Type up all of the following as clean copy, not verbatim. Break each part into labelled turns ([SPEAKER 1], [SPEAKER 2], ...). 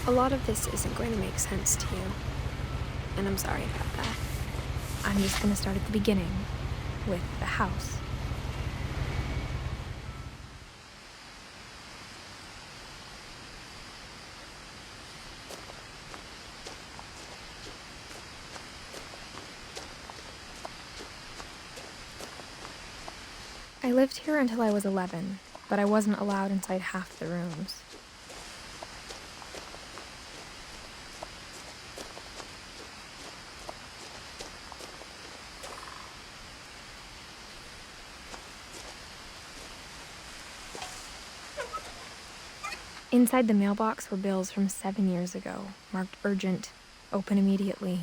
[SPEAKER 1] A lot of this isn't going to make sense to you, and I'm sorry about that. I'm just going to start at the beginning, with the house. I lived here until I was 11, but I wasn't allowed inside half the rooms. Inside the mailbox were bills from 7 years ago, marked urgent, open immediately.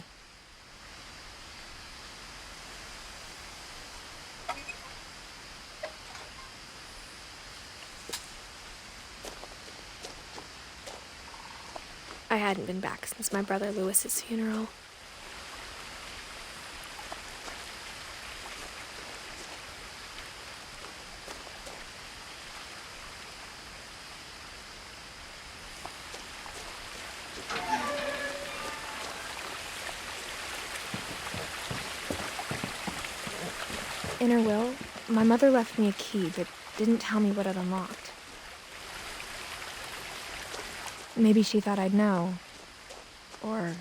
[SPEAKER 1] I hadn't been back since my brother Lewis's funeral. In her will, my mother left me a key, but didn't tell me what it unlocked. Maybe she thought I'd know, or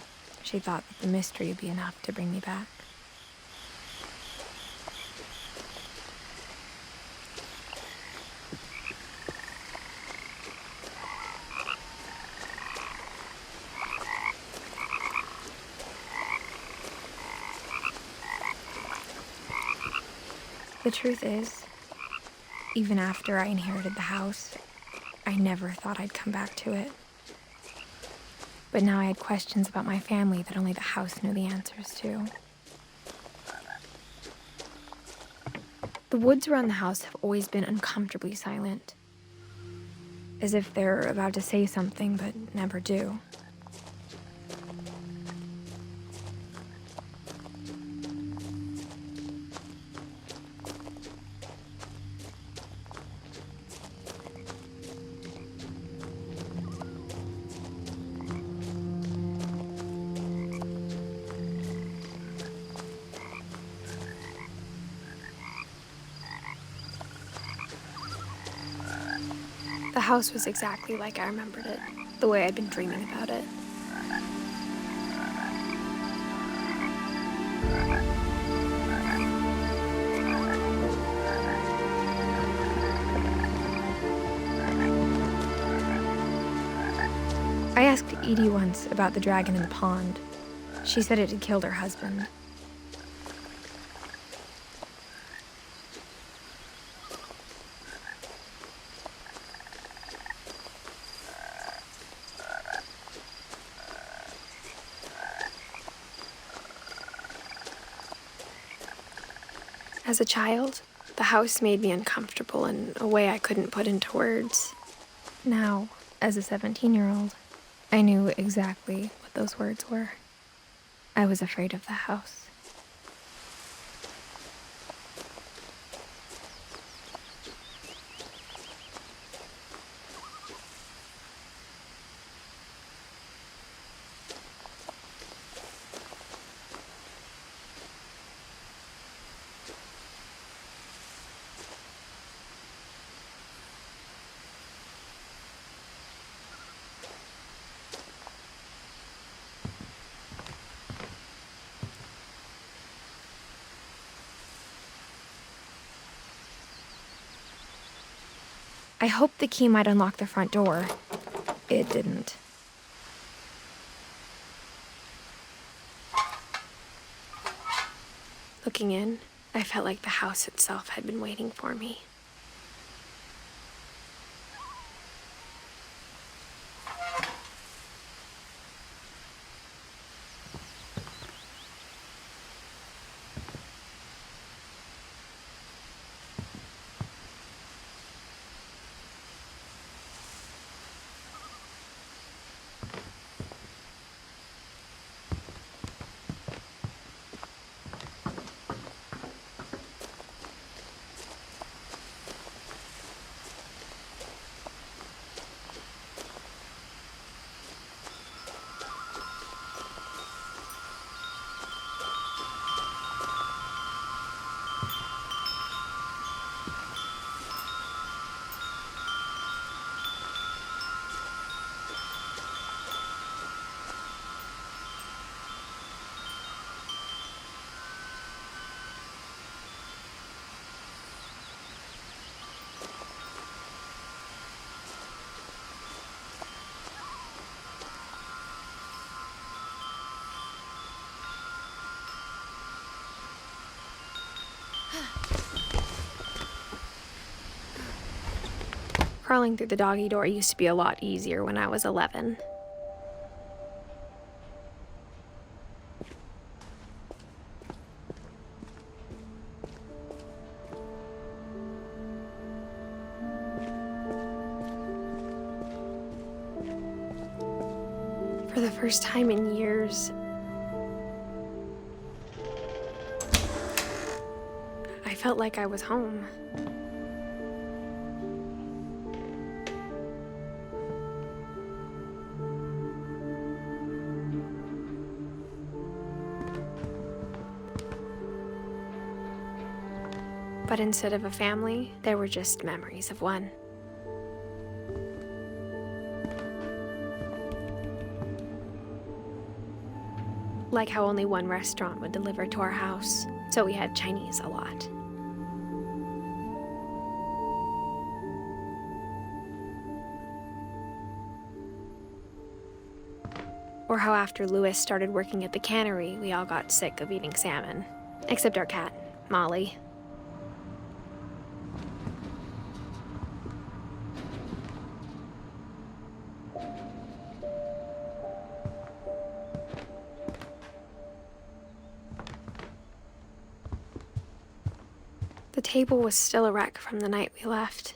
[SPEAKER 1] she thought that the mystery would be enough to bring me back. The truth is, even after I inherited the house, I never thought I'd come back to it. But now I had questions about my family that only the house knew the answers to. The woods around the house have always been uncomfortably silent, as if they're about to say something but never do. The house was exactly like I remembered it, the way I'd been dreaming about it. I asked Edie once about the dragon in the pond. She said it had killed her husband. As a child, the house made me uncomfortable in a way I couldn't put into words. Now, as a 17-year-old, I knew exactly what those words were. I was afraid of the house. I hoped the key might unlock the front door. It didn't. Looking in, I felt like the house itself had been waiting for me. Crawling through the doggy door used to be a lot easier when I was 11. For the first time in years, I felt like I was home. But instead of a family, there were just memories of one. Like how only one restaurant would deliver to our house, so we had Chinese a lot. Or how after Louis started working at the cannery, we all got sick of eating salmon. Except our cat, Molly. The table was still a wreck from the night we left.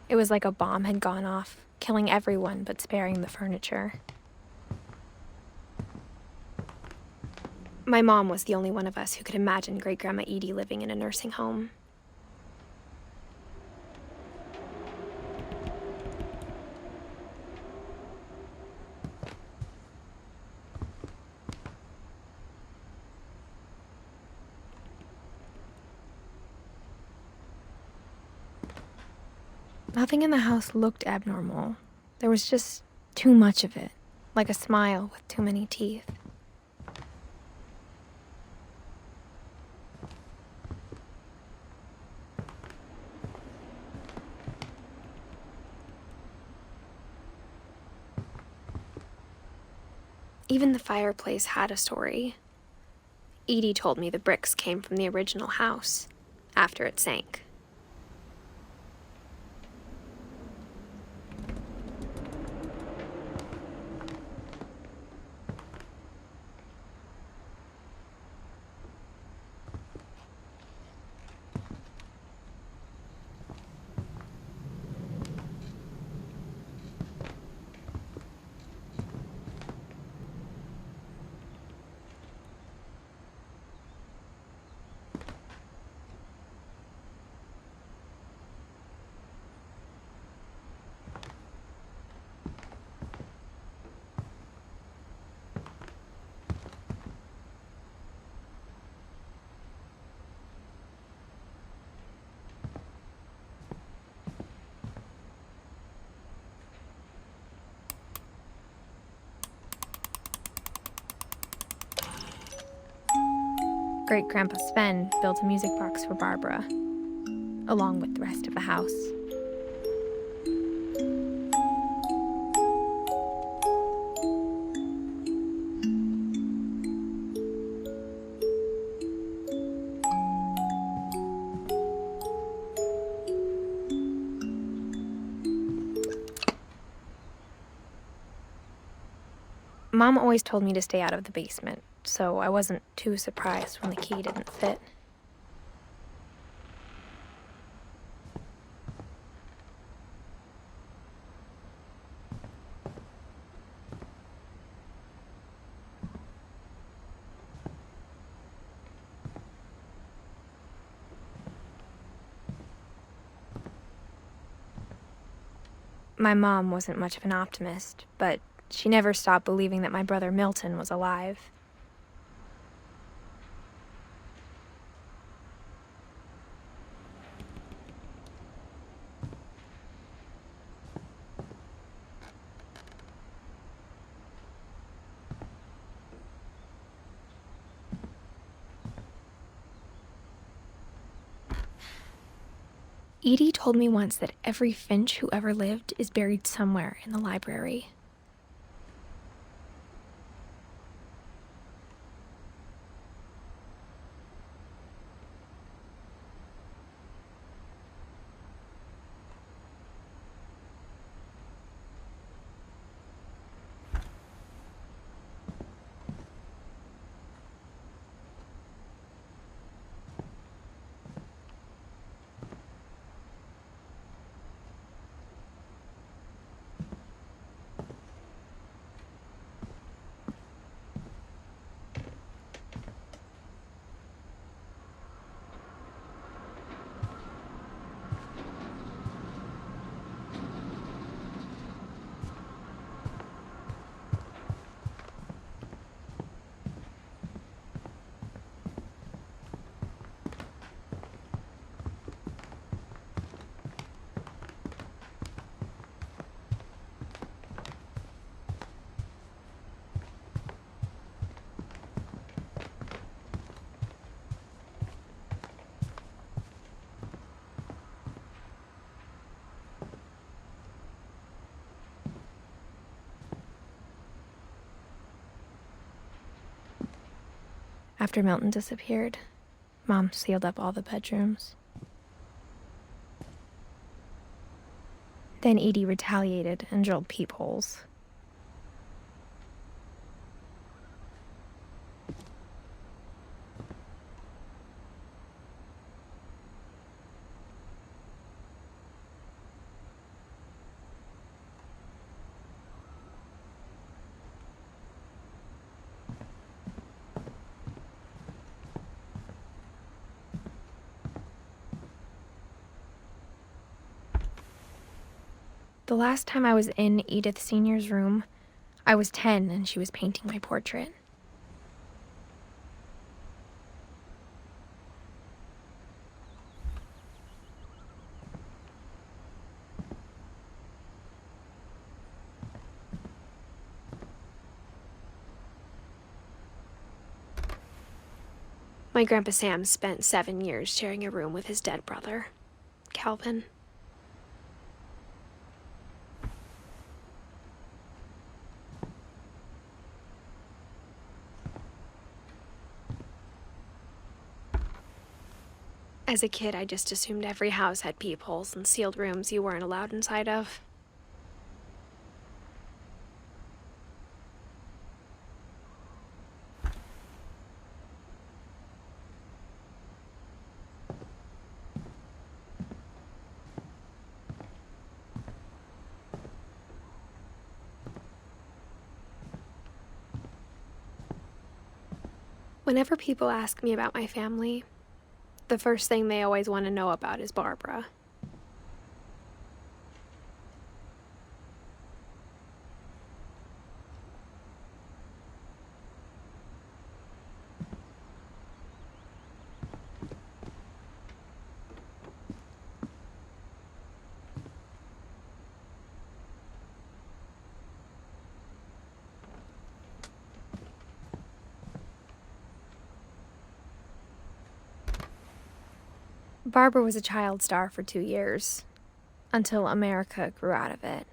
[SPEAKER 1] It was like a bomb had gone off, killing everyone but sparing the furniture. My mom was the only one of us who could imagine Great-Grandma Edie living in a nursing home. Nothing in the house looked abnormal. There was just too much of it, like a smile with too many teeth. Even the fireplace had a story. Edie told me the bricks came from the original house, after it sank. Great-Grandpa Sven built a music box for Barbara, along with the rest of the house. Mom always told me to stay out of the basement, so I wasn't too surprised when the key didn't fit. My mom wasn't much of an optimist, but she never stopped believing that my brother Milton was alive. Edie told me once that every Finch who ever lived is buried somewhere in the library. After Milton disappeared, Mom sealed up all the bedrooms. Then Edie retaliated and drilled peepholes. The last time I was in Edith Sr.'s room, I was 10 and she was painting my portrait. My Grandpa Sam spent 7 years sharing a room with his dead brother, Calvin. As a kid, I just assumed every house had peepholes and sealed rooms you weren't allowed inside of. Whenever people ask me about my family, the first thing they always want to know about is Barbara. Barbara was a child star for 2 years, until America grew out of it.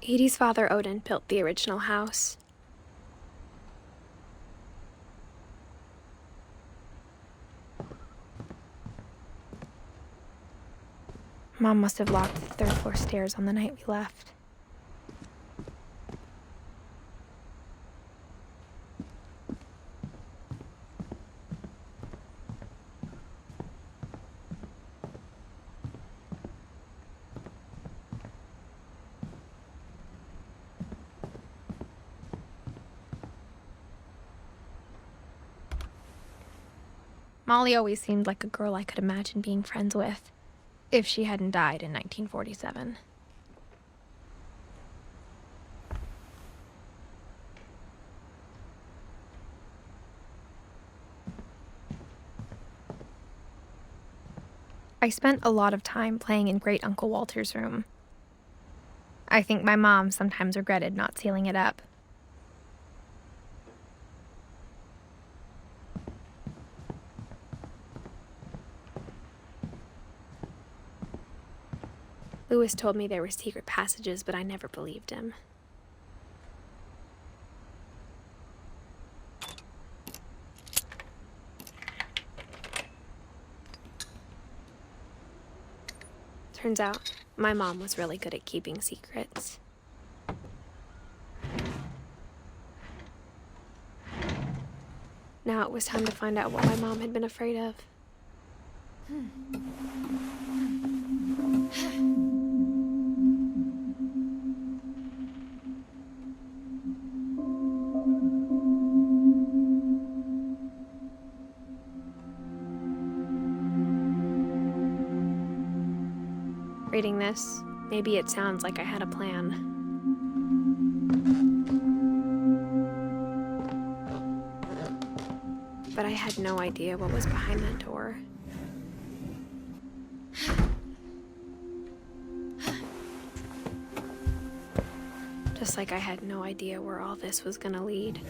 [SPEAKER 1] Edie's father, Odin, built the original house. Mom must have locked the third-floor stairs on the night we left. Molly always seemed like a girl I could imagine being friends with, if she hadn't died in 1947. I spent a lot of time playing in Great Uncle Walter's room. I think my mom sometimes regretted not sealing it up. Lewis told me there were secret passages, but I never believed him. Turns out, my mom was really good at keeping secrets. Now it was time to find out what my mom had been afraid of. Reading this, maybe it sounds like I had a plan. But I had no idea what was behind that door. Just like I had no idea where all this was gonna lead.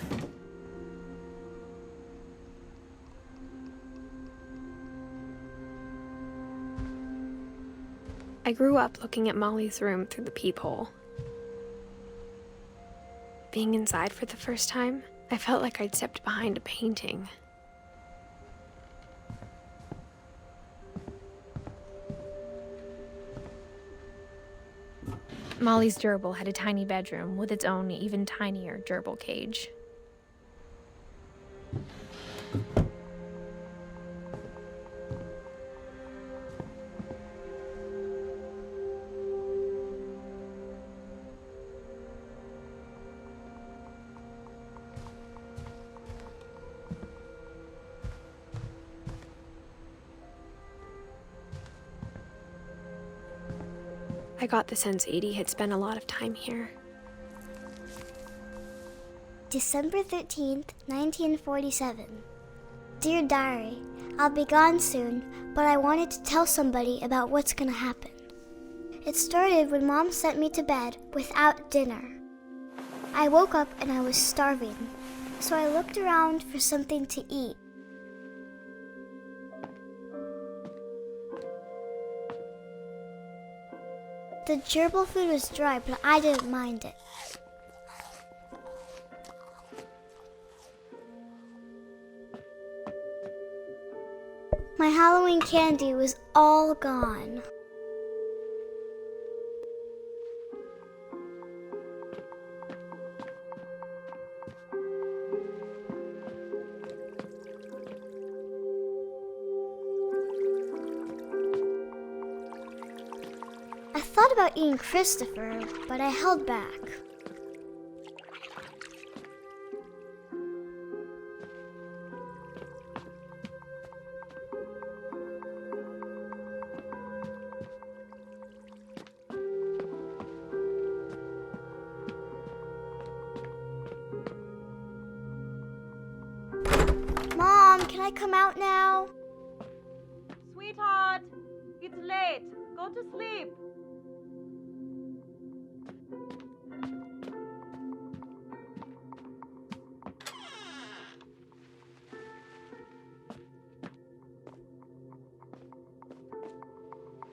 [SPEAKER 1] I grew up looking at Molly's room through the peephole. Being inside for the first time, I felt like I'd stepped behind a painting. Molly's gerbil had a tiny bedroom with its own even tinier gerbil cage. I got the sense Edie had spent a lot of time here.
[SPEAKER 2] December 13th, 1947. Dear Diary, I'll be gone soon, but I wanted to tell somebody about what's gonna happen. It started when Mom sent me to bed without dinner. I woke up and I was starving, so I looked around for something to eat. The gerbil food was dry, but I didn't mind it. My Halloween candy was all gone. I thought about eating Christopher, but I held back. Mom, can I come out now?
[SPEAKER 3] Sweetheart, it's late. Go to sleep.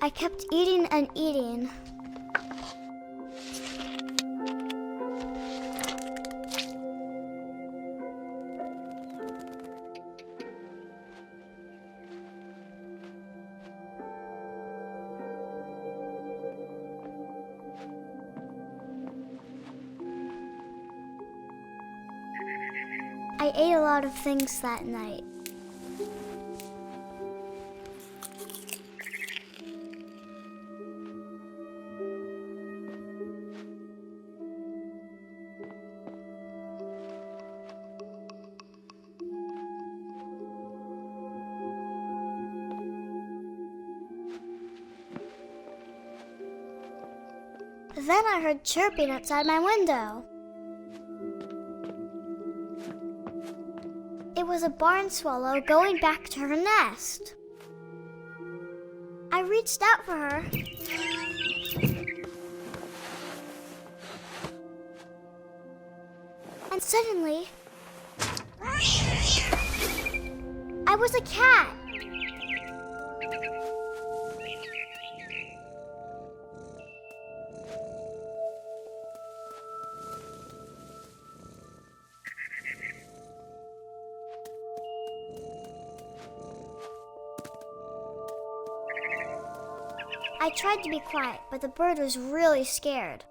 [SPEAKER 2] I kept eating and eating. I ate a lot of things that night. Then I heard chirping outside my window. It was a barn swallow going back to her nest. I reached out for her. And suddenly, I was a cat. I tried to be quiet, but the bird was really scared.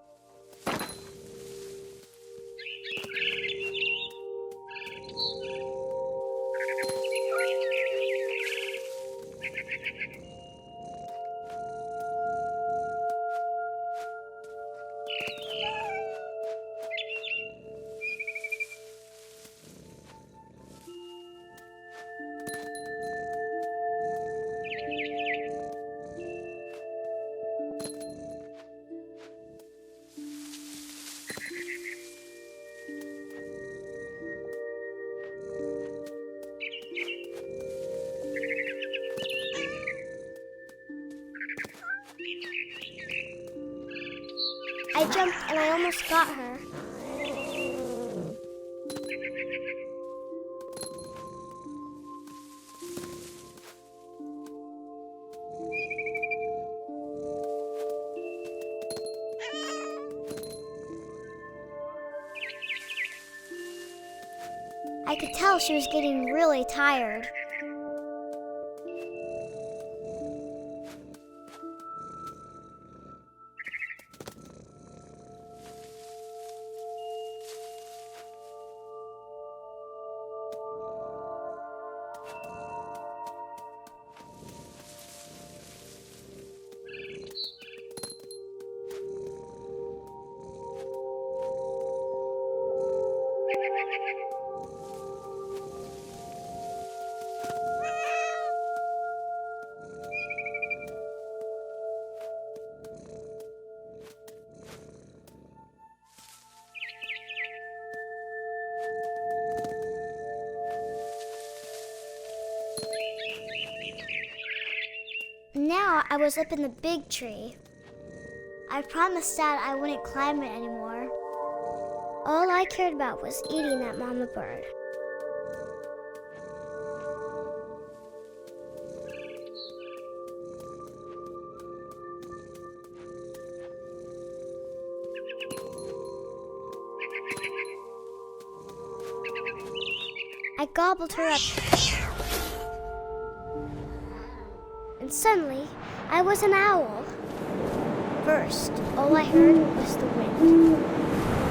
[SPEAKER 2] I jumped and I almost got her. I could tell she was getting really tired. Now I was up in the big tree. I promised Dad I wouldn't climb it anymore. All I cared about was eating that mama bird. I gobbled her up. And suddenly, I was an owl. First, all I heard was the wind.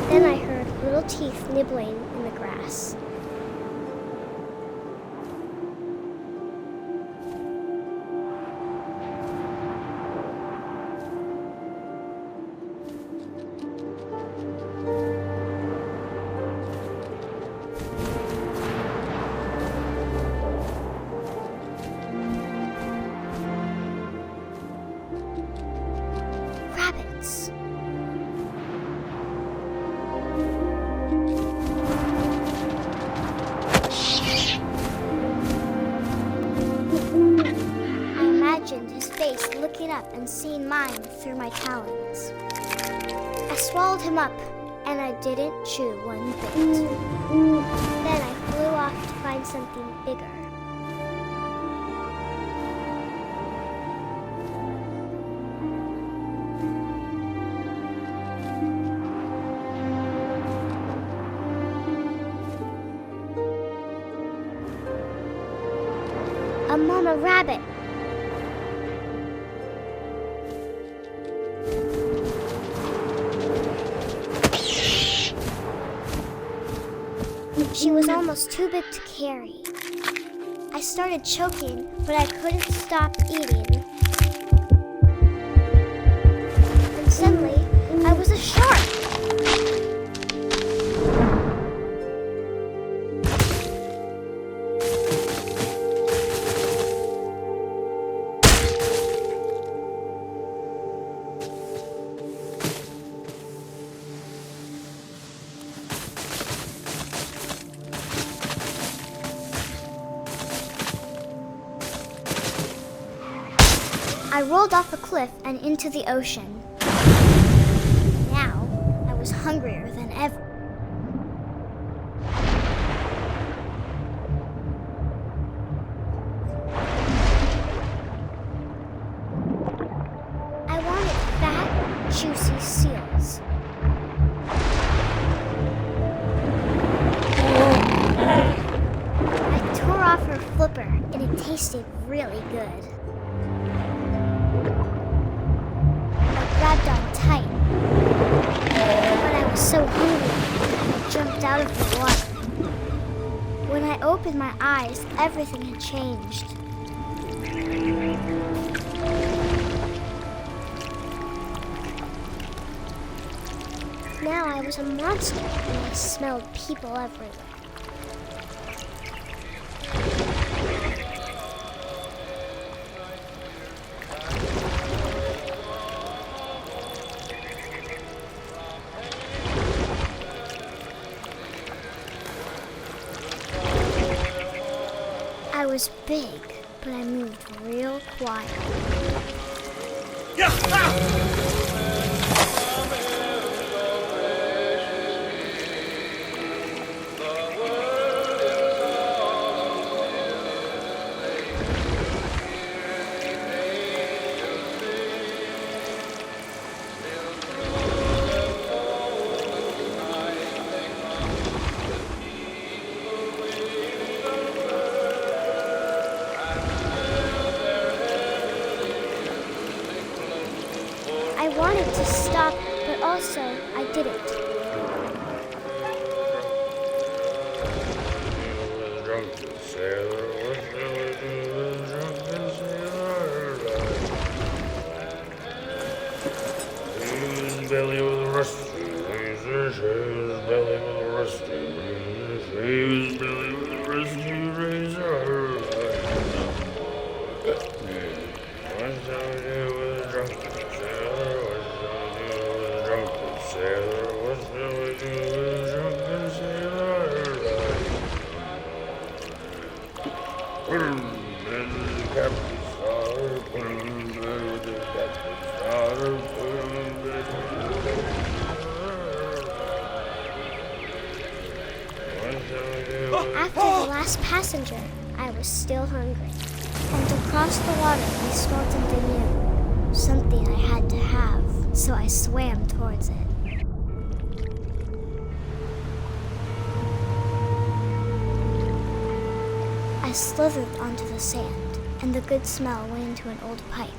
[SPEAKER 2] Then I heard little teeth nibbling in the grass. Rabbits. I imagined his face looking up and seeing mine through my talons. I swallowed him up, and I didn't chew one bit. Then I flew off to find something bigger. a mama rabbit. She was almost too big to carry. I started choking, but I couldn't stop eating. And suddenly, I was a shark. I rolled off a cliff and into the ocean. Now, I was hungrier than ever. I wanted fat, juicy seals. I tore off her flipper, and it tasted really good. Grabbed on tight, but I was so hungry I jumped out of the water. When I opened my eyes, everything had changed. Now I was a monster and I smelled people everywhere. I was big, but I moved real quiet. I wanted to stop, but also I didn't.
[SPEAKER 3] Belly with a rusty razor, his belly with a rusty razor, his belly with a rusty razor. What's that do with a drunken sailor? What's that do with a drunken sailor? What's that do with a drunken sailor? And the captain's daughter, put him in bed with the captain's daughter, put him in bed with
[SPEAKER 2] After the last passenger, I was still hungry. And to cross the water, I smelled something new. Something I had to have, so I swam towards it. I slithered onto the sand, and the good smell went into an old pipe.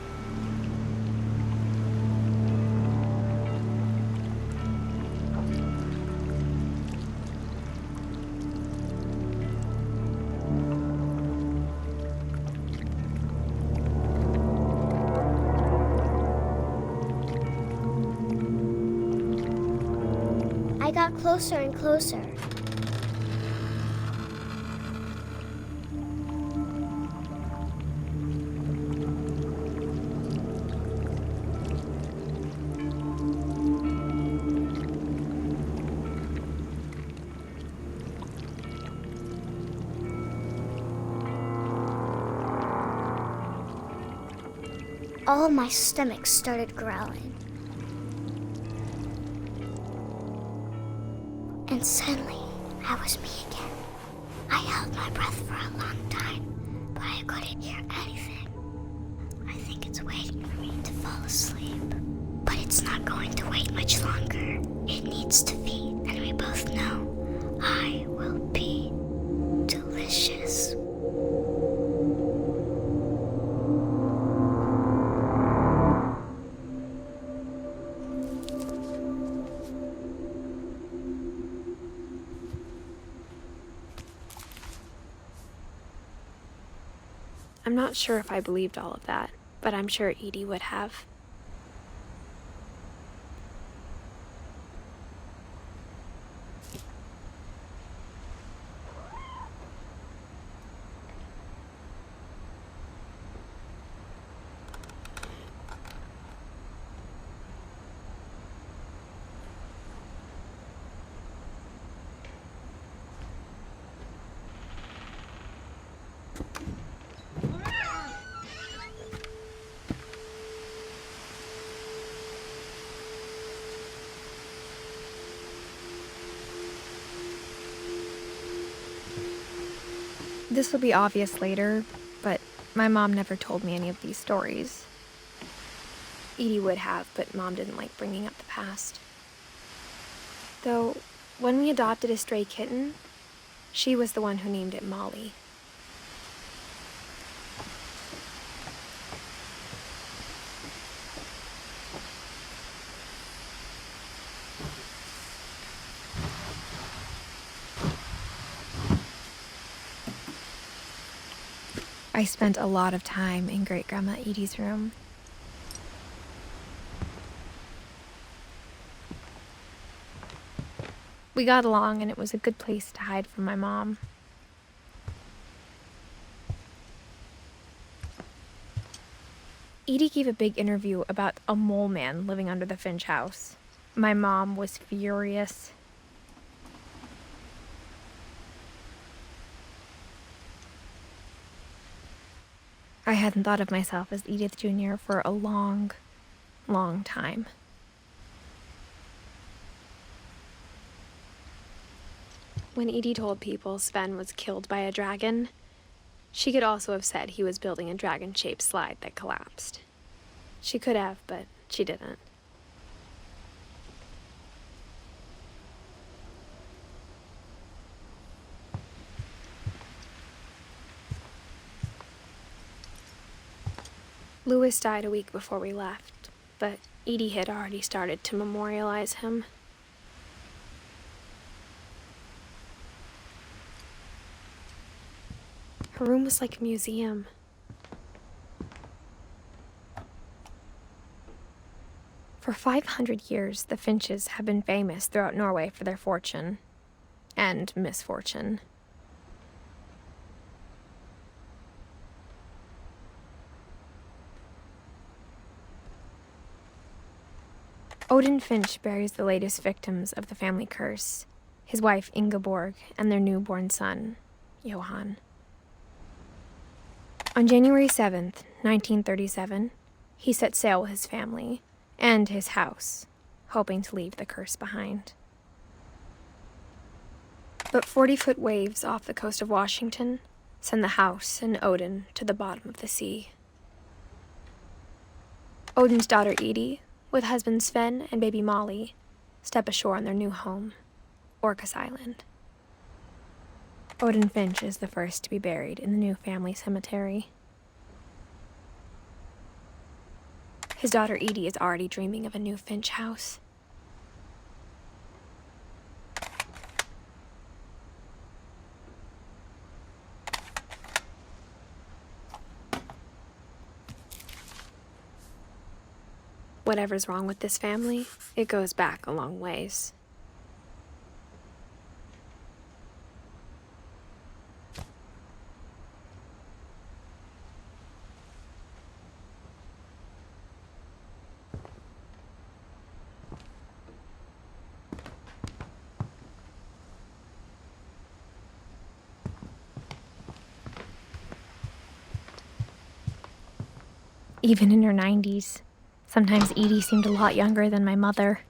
[SPEAKER 2] I got closer and closer. All my stomach started growling. And suddenly, I was me again. I held my breath for a long time, but I couldn't hear anything. I think it's waiting for me to fall asleep. But it's not going to wait much longer. It needs to feed, and we both know I will be delicious.
[SPEAKER 1] not sure if I believed all of that, but I'm sure Edie would have. This will be obvious later, but my mom never told me any of these stories. Edie would have, but Mom didn't like bringing up the past. Though, when we adopted a stray kitten, she was the one who named it Molly. I spent a lot of time in Great-Grandma Edie's room. We got along, and it was a good place to hide from my mom. Edie gave a big interview about a mole man living under the Finch house. My mom was furious. I hadn't thought of myself as Edith Jr. for a long, long time. When Edie told people Sven was killed by a dragon, she could also have said he was building a dragon-shaped slide that collapsed. She could have, but she didn't. Louis died a week before we left, but Edie had already started to memorialize him. Her room was like a museum. For 500 years, the Finches have been famous throughout Norway for their fortune and misfortune. Odin Finch buries the latest victims of the family curse, his wife Ingeborg and their newborn son, Johan. On January 7th, 1937, he set sail with his family and his house, hoping to leave the curse behind. But 40-foot waves off the coast of Washington send the house and Odin to the bottom of the sea. Odin's daughter Edie, with husband Sven and baby Molly, step ashore on their new home, Orcas Island. Odin Finch is the first to be buried in the new family cemetery. His daughter Edie is already dreaming of a new Finch house. Whatever's wrong with this family, it goes back a long ways. Even in her 90s. Sometimes Edie seemed a lot younger than my mother.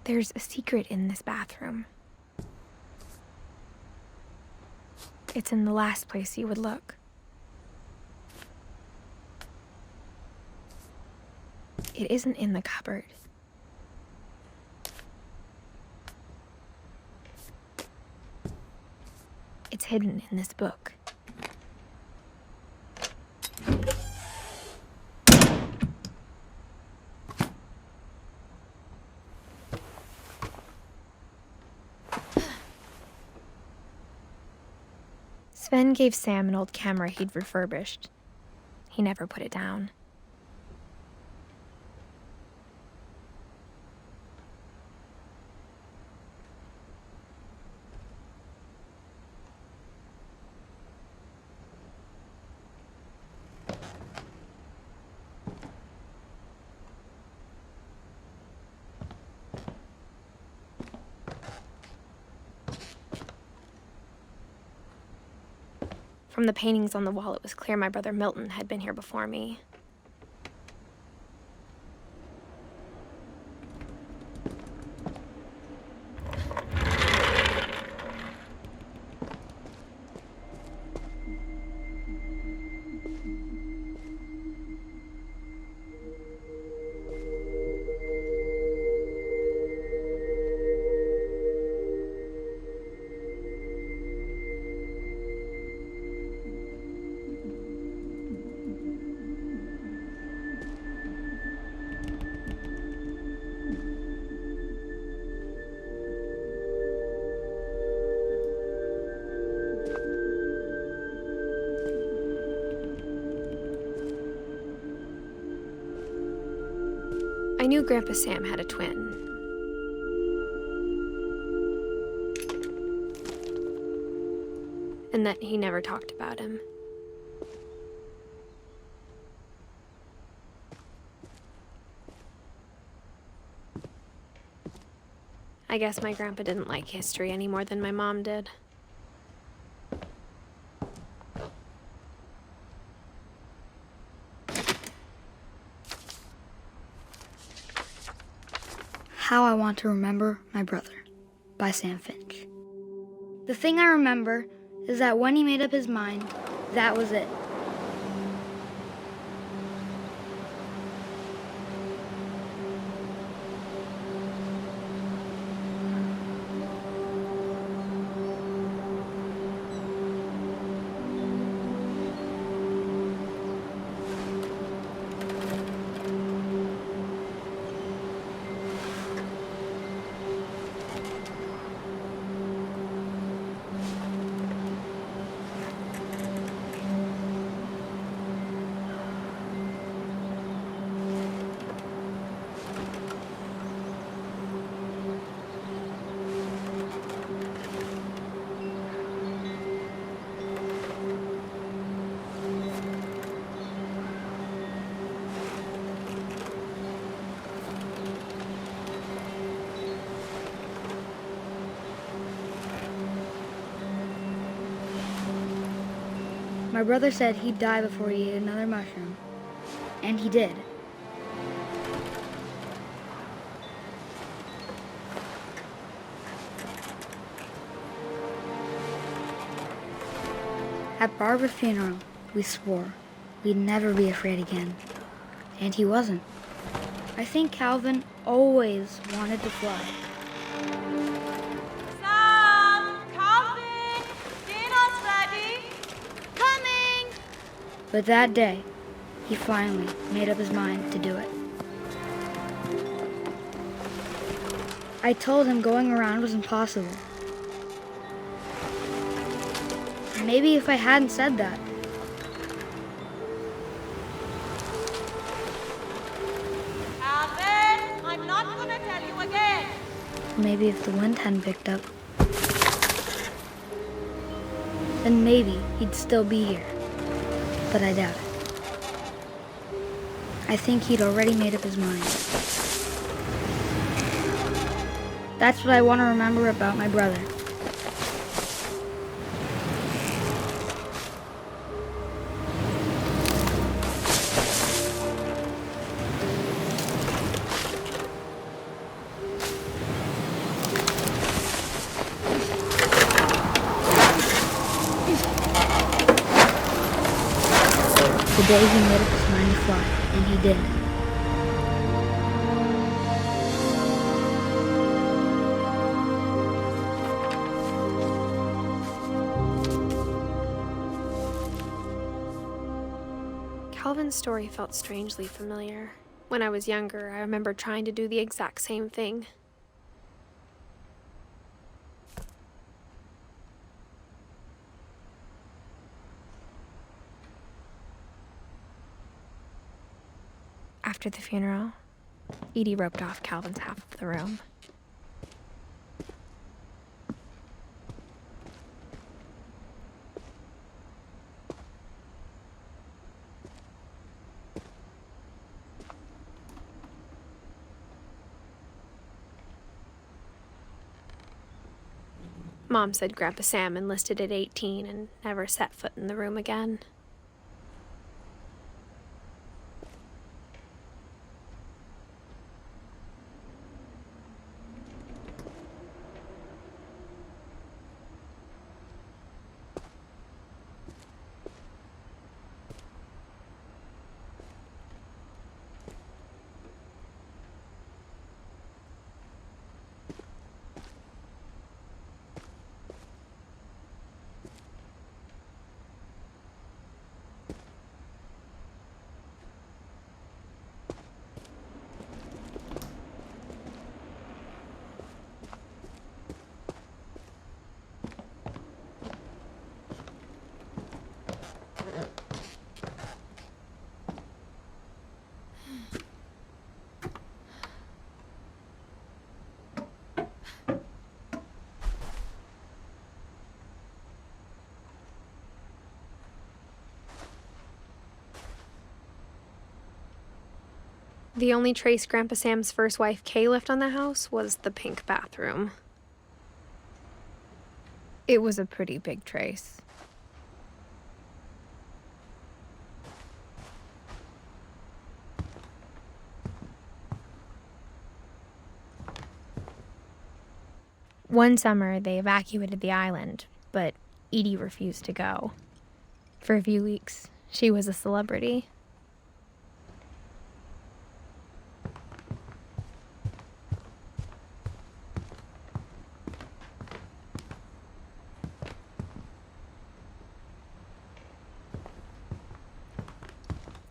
[SPEAKER 1] There's a secret in this bathroom. It's in the last place you would look. It isn't in the cupboard. It's hidden in this book. Sven gave Sam an old camera he'd refurbished. He never put it down. From the paintings on the wall, it was clear my brother Milton had been here before me. I knew Grandpa Sam had a twin. And that he never talked about him. I guess my grandpa didn't like history any more than my mom did.
[SPEAKER 4] How I Want to Remember My Brother by Sam Finch. The thing I remember is that when he made up his mind, that was it. My brother said he'd die before he ate another mushroom. And he did. At Barbara's funeral, we swore we'd never be afraid again. And he wasn't. I think Calvin always wanted to fly.
[SPEAKER 5] Sam! Calvin! Dinner's ready! Coming!
[SPEAKER 4] But that day, he finally made up his mind to do it. I told him going around was impossible. Maybe if I hadn't said that,
[SPEAKER 5] Calvin! I'm not gonna tell you again!
[SPEAKER 4] maybe if the wind hadn't picked up, then maybe he'd still be here. But I doubt it. I think he'd already made up his mind. That's what I want to remember about my brother. day he made up his mind to fly, and he did.
[SPEAKER 1] Calvin's story felt strangely familiar. When I was younger, I remember trying to do the exact same thing. After the funeral, Edie roped off Calvin's half of the room. Mom said Grandpa Sam enlisted at 18 and never set foot in the room again. The only trace Grandpa Sam's first wife, Kay, left on the house was the pink bathroom. It was a pretty big trace. One summer, they evacuated the island, but Edie refused to go. For a few weeks, she was a celebrity.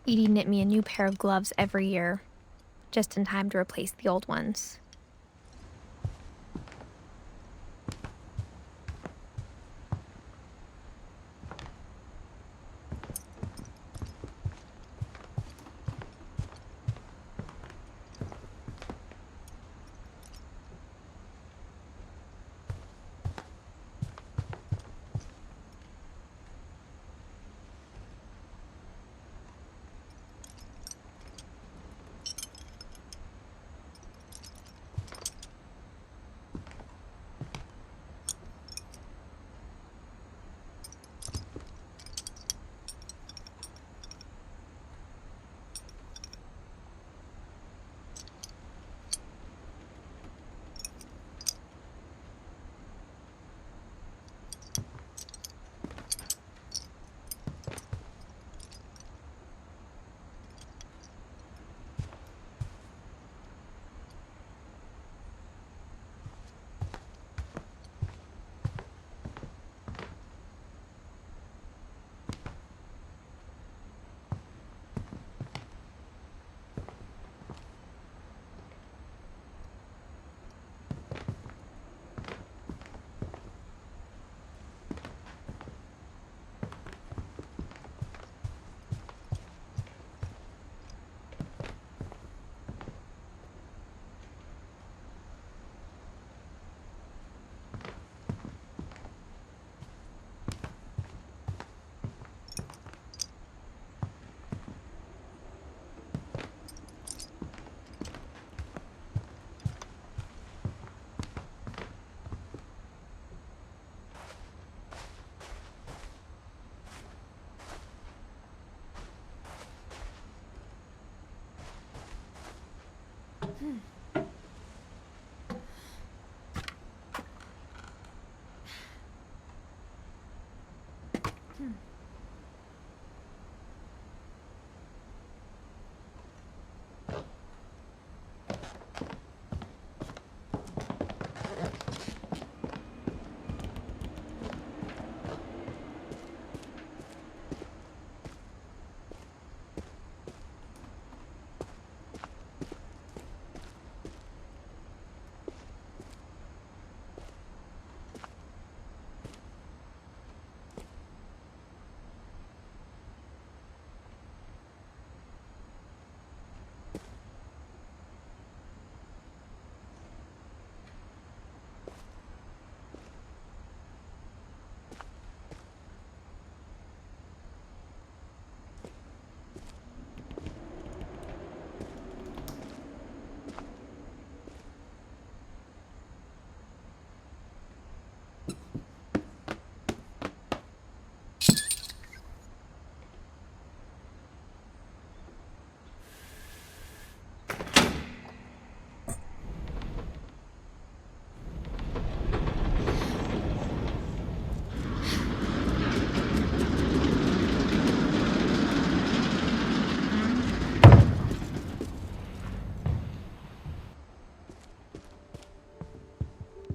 [SPEAKER 1] Edie knit me a new pair of gloves every year, just in time to replace the old ones.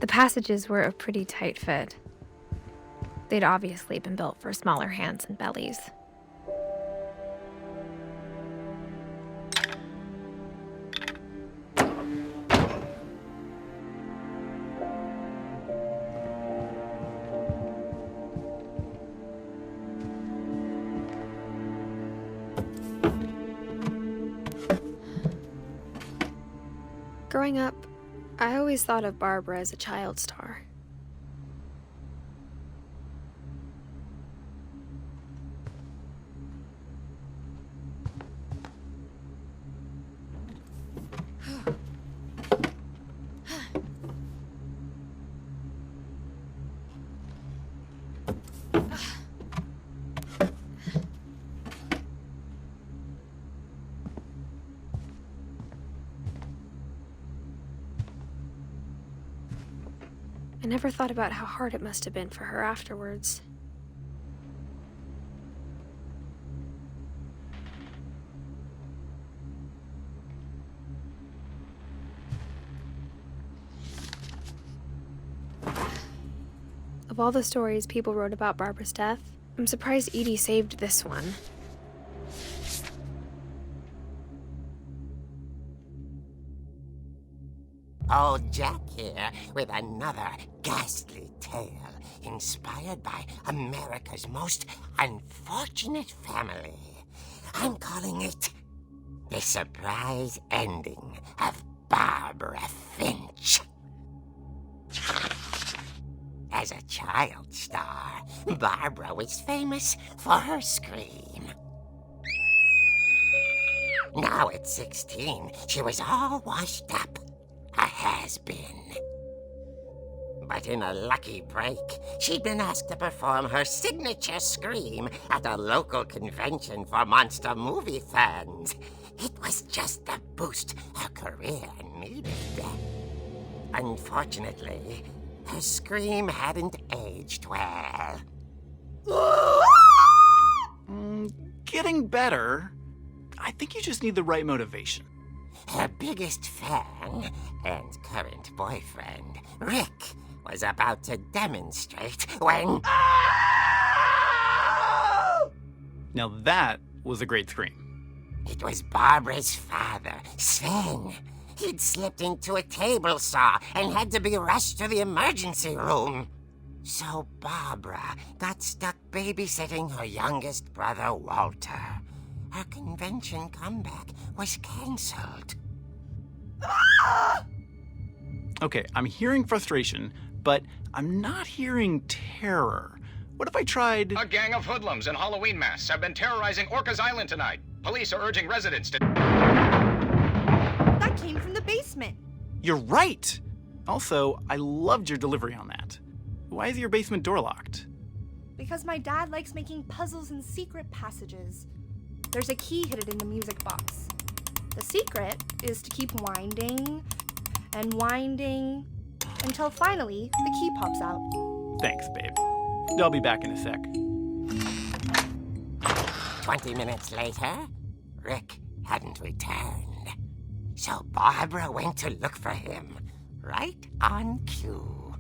[SPEAKER 1] The passages were a pretty tight fit. They'd obviously been built for smaller hands and bellies. Growing up, I always thought of Barbara as a child star. I never thought about how hard it must have been for her afterwards. Of all the stories people wrote about Barbara's death, I'm surprised Edie saved this one.
[SPEAKER 6] Old Jack here with another ghastly tale inspired by America's most unfortunate family. I'm calling it The Surprise Ending of Barbara Finch. As a child star, Barbara was famous for her scream. Now at 16, she was all washed up. A has-been. But in a lucky break, she'd been asked to perform her signature scream at a local convention for monster movie fans. It was just the boost her career needed. Unfortunately, her scream hadn't aged well.
[SPEAKER 7] Getting better. I think you just need the right motivation.
[SPEAKER 6] Her biggest fan and current boyfriend, Rick, was about to demonstrate when...
[SPEAKER 7] Now that was a great scream.
[SPEAKER 6] It was Barbara's father, Sven. He'd slipped into a table saw and had to be rushed to the emergency room. So Barbara got stuck babysitting her youngest brother, Walter. Her convention comeback was cancelled.
[SPEAKER 7] Okay, I'm hearing frustration, but I'm not hearing terror. What if I tried...
[SPEAKER 8] A gang of hoodlums in Halloween masks have been terrorizing Orcas Island tonight. Police are urging residents to...
[SPEAKER 5] That came from the basement.
[SPEAKER 7] You're right! Also, I loved your delivery on that. Why is your basement door locked?
[SPEAKER 5] Because my dad likes making puzzles and secret passages. There's a key hidden in the music box. The secret is to keep winding and winding until finally the key pops out.
[SPEAKER 7] Thanks, babe. I'll be back in a sec.
[SPEAKER 6] 20 minutes later, Rick hadn't returned. So Barbara went to look for him, right on cue.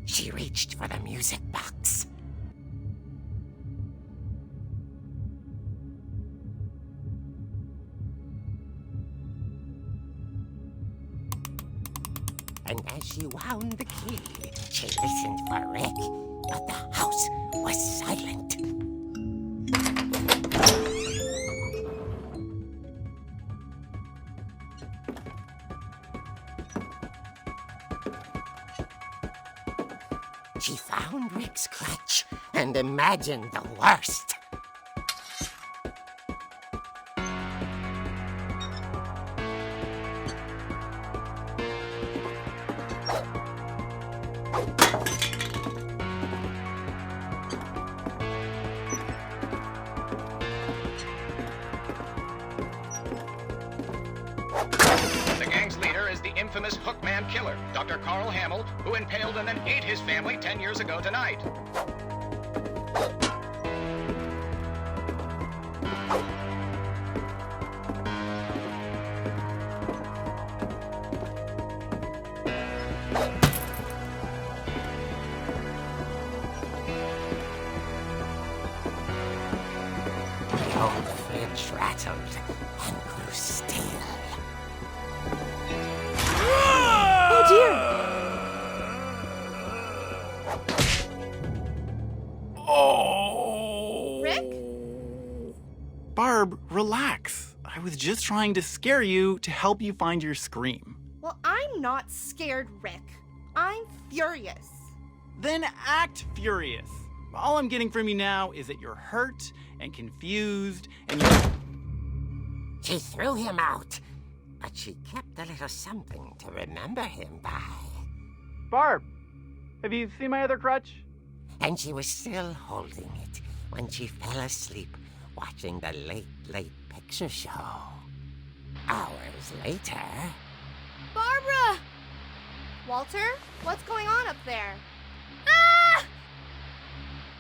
[SPEAKER 6] She reached for the music box. And as she wound the key, she listened for Rick, but the house was silent. She found Rick's crutch and imagined the worst.
[SPEAKER 8] The gang's leader is the infamous Hookman killer, Dr. Carl Hamill, who impaled and then ate his family 10 years ago tonight.
[SPEAKER 6] pouch rattled and grew still.
[SPEAKER 5] Oh dear!
[SPEAKER 7] Oh!
[SPEAKER 5] Rick?
[SPEAKER 7] Barb, relax. I was just trying to scare you to help you find your scream.
[SPEAKER 5] Well, I'm not scared, Rick. I'm furious.
[SPEAKER 7] Then act furious. All I'm getting from you now is that you're hurt and confused and
[SPEAKER 6] She threw him out, but she kept a little something to remember him by.
[SPEAKER 7] Barb, have you seen my other crutch?
[SPEAKER 6] And she was still holding it when she fell asleep watching the late picture show. Hours later...
[SPEAKER 5] Barbara! Walter, what's going on up there? Ah!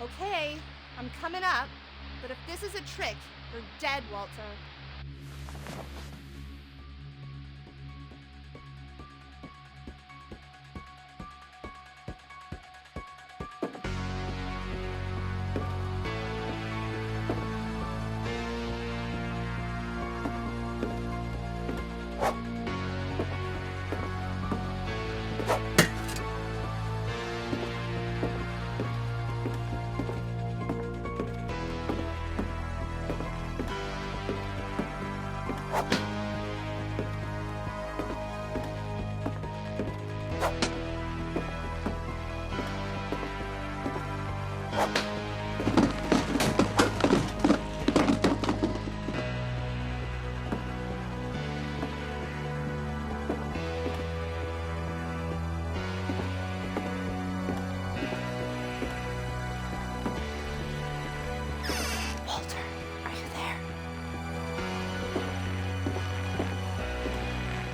[SPEAKER 5] Okay, I'm coming up, but if this is a trick, you're dead, Walter.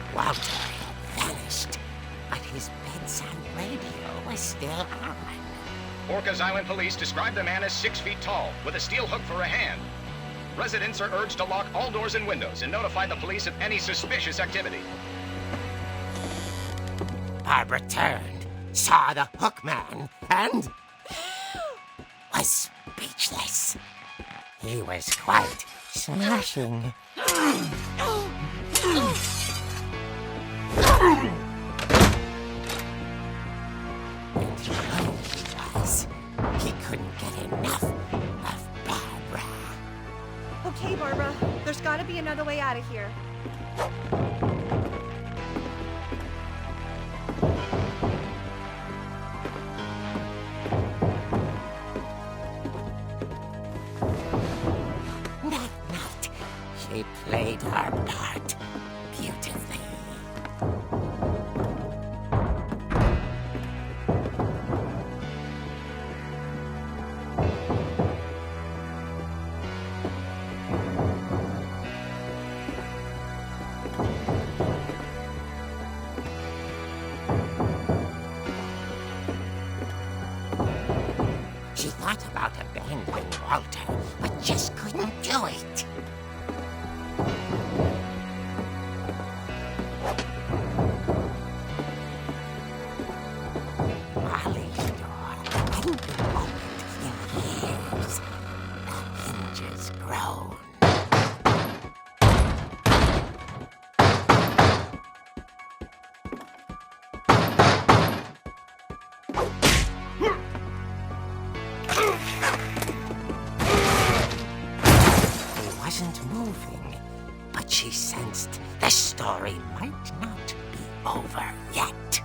[SPEAKER 6] Walter had vanished, but his bedside radio was still on.
[SPEAKER 8] Orcas Island police describe the man as 6 feet tall, with a steel hook for a hand. Residents are urged to lock all doors and windows and notify the police of any suspicious activity.
[SPEAKER 6] Barbara turned, saw the hook man, and was speechless. He was quite smashing. And he was. He couldn't get enough of Barbara.
[SPEAKER 5] Okay, Barbara, there's gotta be another way out of here.
[SPEAKER 6] That night, she played her part beautifully. She thought about abandoning Walter, but just couldn't do it. Molly's door hadn't been opened in years. The hinges groaned. He wasn't moving, but she sensed the story might not be over yet.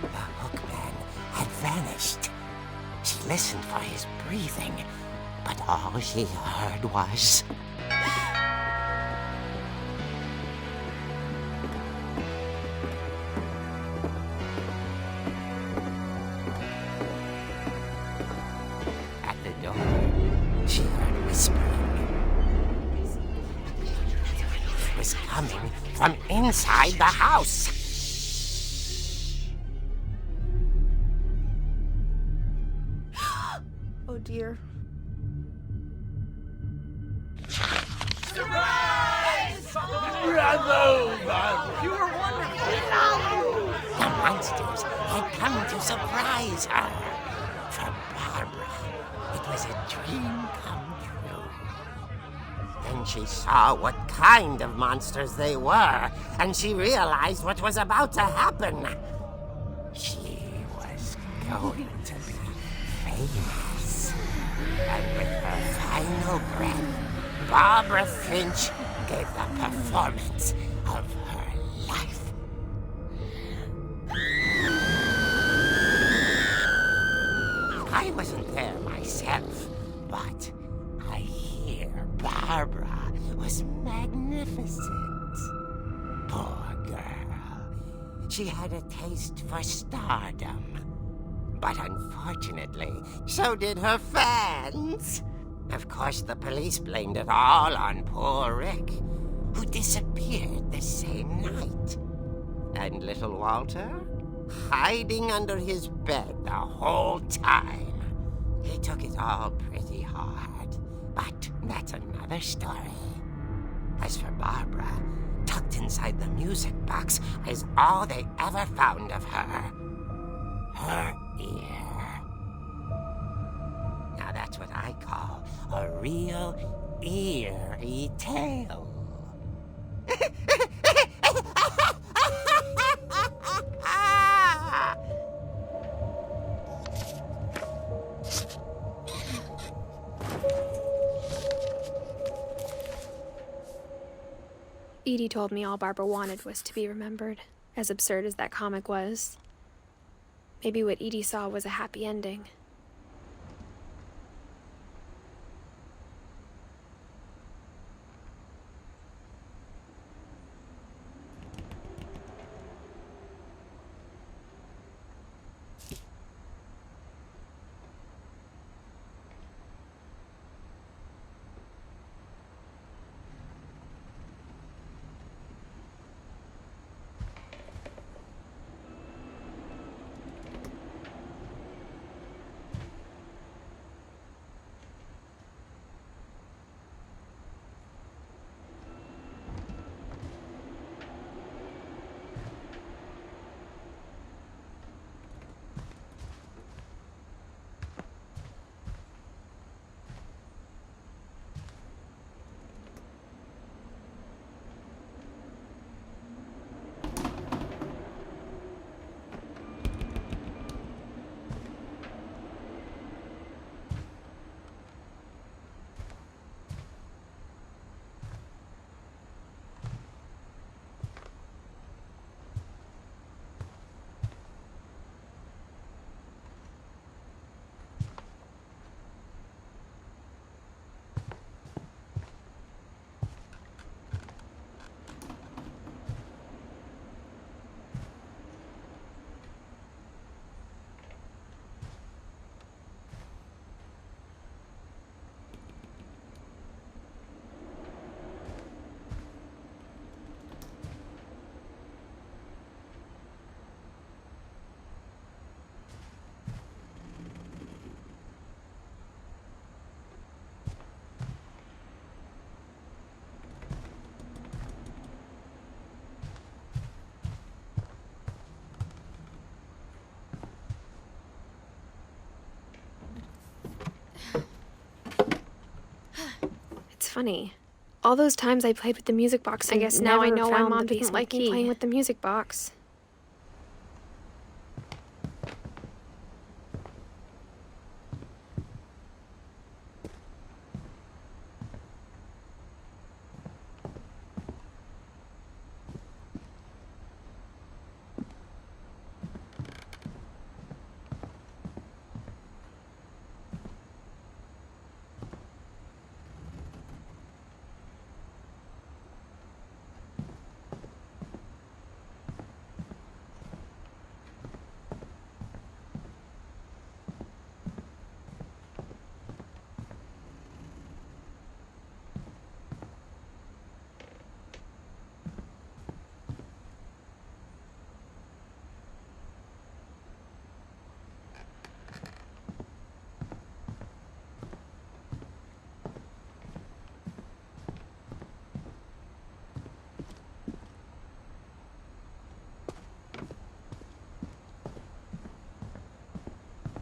[SPEAKER 6] The hookman had vanished. She listened for his breathing, but all she heard was... At the door, she heard whispering. It was coming from inside the house.
[SPEAKER 5] Oh dear.
[SPEAKER 9] Surprise!
[SPEAKER 3] Bravo, Barbara!
[SPEAKER 5] You were wonderful.
[SPEAKER 6] The monsters had come to surprise her. For Barbara, it was a dream come true. Then she saw what kind of monsters they were, and she realized what was about to happen. She was going to be famous. And with her final breath, Barbara Finch gave the performance of her life. I wasn't there myself, but I hear Barbara was magnificent. Poor girl. She had a taste for stardom. But unfortunately, so did her fans. Of course, the police blamed it all on poor Rick, who disappeared the same night. And little Walter? Hiding under his bed the whole time. He took it all pretty hard, but that's another story. As for Barbara, tucked inside the music box is all they ever found of her. Her ear. Now that's what I call a real eerie tale.
[SPEAKER 1] Edie told me all Barbara wanted was to be remembered, as absurd as that comic was. Maybe what Edie saw was a happy ending. Funny. All those times I played with the music box, I guess now I know why Mom didn't like me playing with the music box.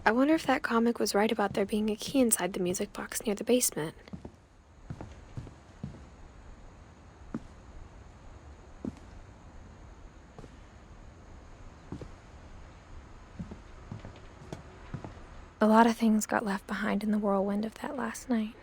[SPEAKER 1] I wonder if that comic was right about there being a key inside the music box near the basement. A lot of things got left behind in the whirlwind of that last night.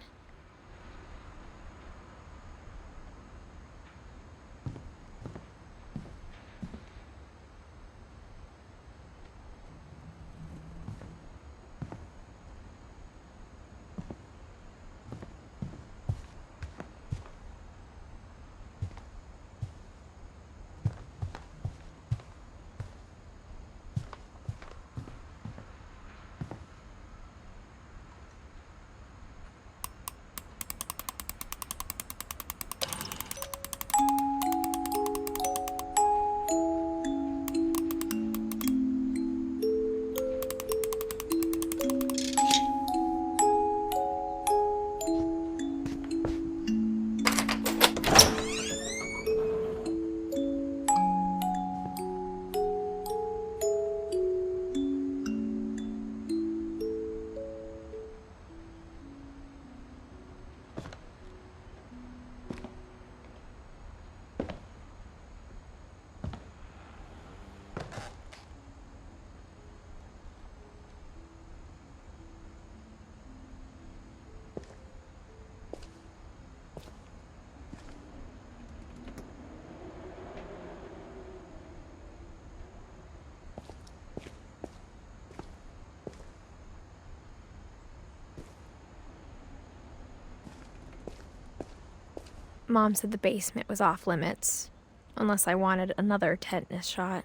[SPEAKER 1] Mom said the basement was off limits, unless I wanted another tetanus shot.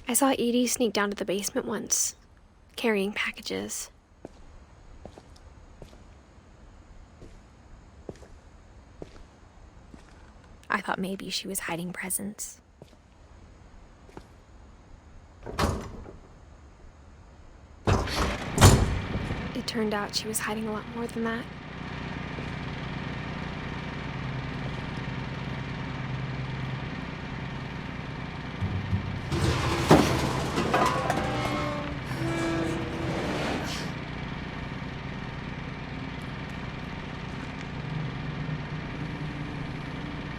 [SPEAKER 1] I saw Edie sneak down to the basement once, carrying packages. I thought maybe she was hiding presents. It turned out she was hiding a lot more than that.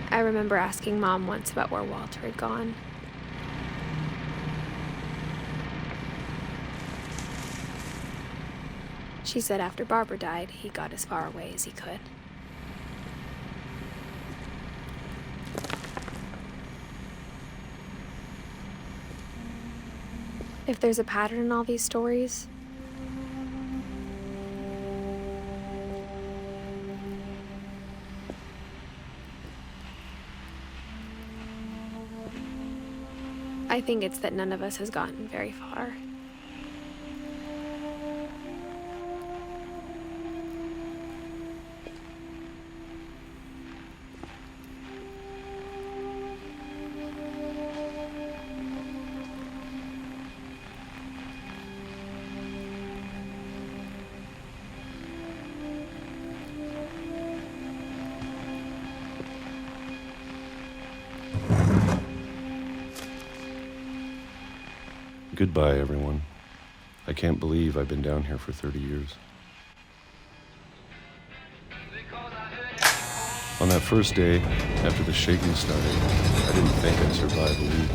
[SPEAKER 1] I remember asking Mom once about where Walter had gone. She said after Barbara died, he got as far away as he could. If there's a pattern in all these stories, I think it's that none of us has gotten very far.
[SPEAKER 9] Goodbye, everyone. I can't believe I've been down here for 30 years. On that first day, after the shaking started, I didn't think I'd survive a week.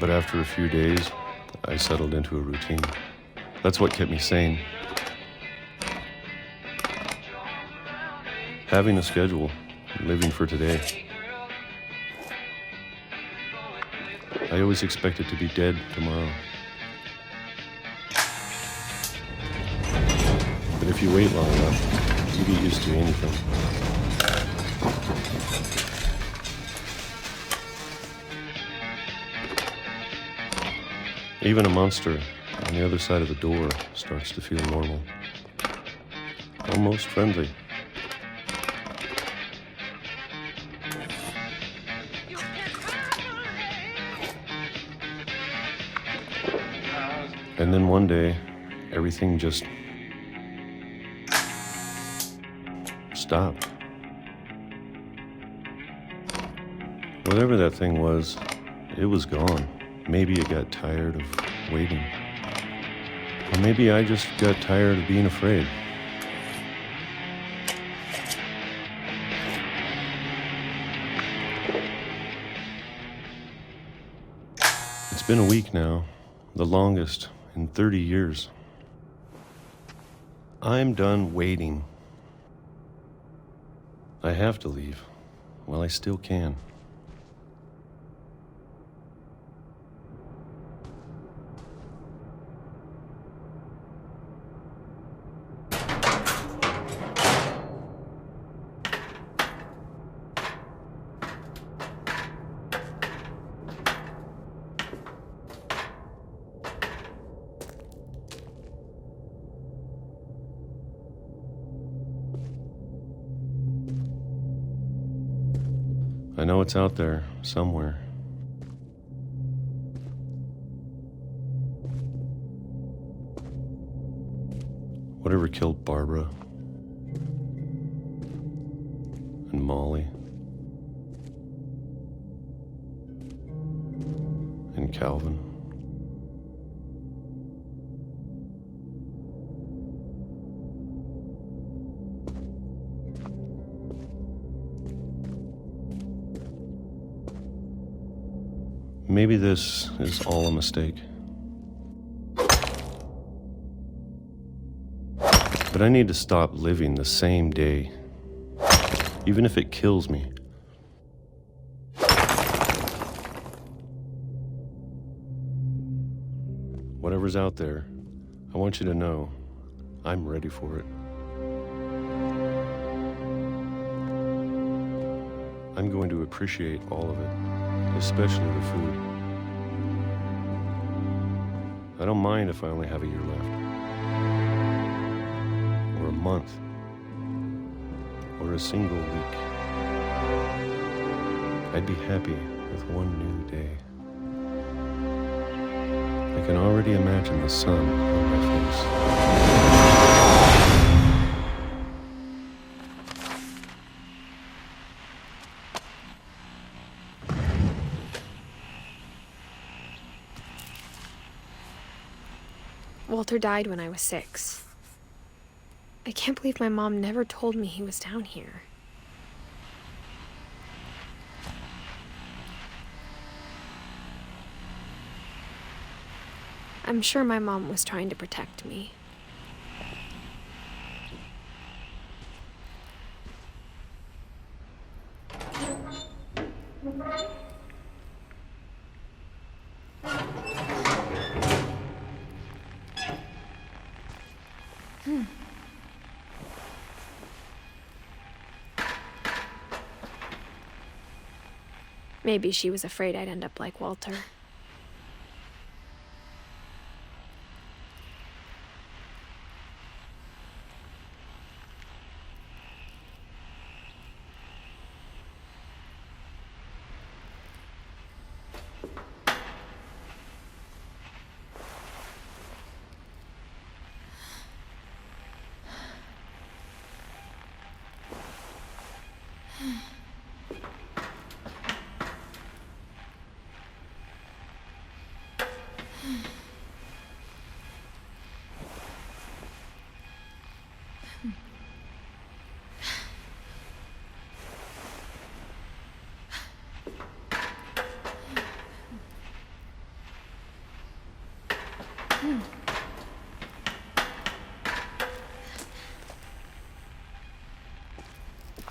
[SPEAKER 9] But after a few days, I settled into a routine. That's what kept me sane. Having a schedule, living for today. I always expected to be dead tomorrow. But if you wait long enough, you get used to anything. Even a monster on the other side of the door starts to feel normal. almost friendly. And then one day, everything just stopped. Whatever that thing was, it was gone. Maybe it got tired of waiting. Or maybe I just got tired of being afraid. It's been a week now, the longest in 30 years. I'm done waiting. I have to leave while I still can. I know it's out there, somewhere. Whatever killed Barbara and Molly and Calvin. Maybe this is all a mistake. But I need to stop living the same day, even if it kills me. Whatever's out there, I want you to know I'm ready for it. I'm going to appreciate all of it, especially the food. I don't mind if I only have a year left, or a month, or a single week. I'd be happy with one new day. I can already imagine the sun on my face.
[SPEAKER 1] Walter died when I was 6. I can't believe my mom never told me he was down here. I'm sure my mom was trying to protect me. Maybe she was afraid I'd end up like Walter.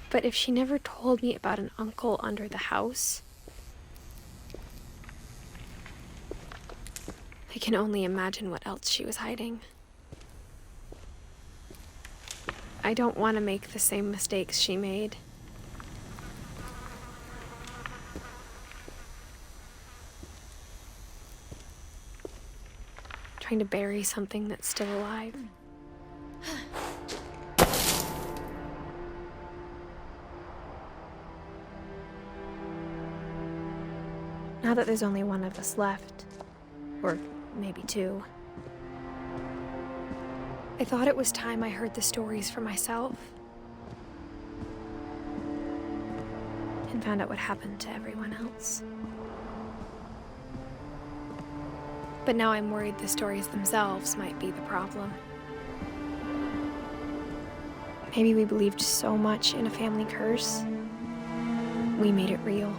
[SPEAKER 1] But if she never told me about an uncle under the house, I can only imagine what else she was hiding. I don't want to make the same mistakes she made. Trying to bury something that's still alive. Now that there's only one of us left, or maybe two, I thought it was time I heard the stories for myself and found out what happened to everyone else. But now I'm worried the stories themselves might be the problem. Maybe we believed so much in a family curse, we made it real.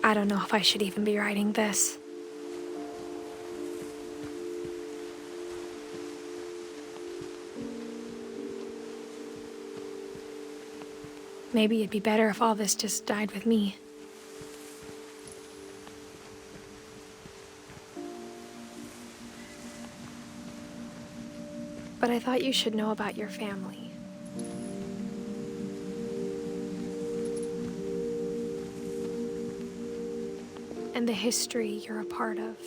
[SPEAKER 1] I don't know if I should even be writing this. Maybe it'd be better if all this just died with me. But I thought you should know about your family. And the history you're a part of.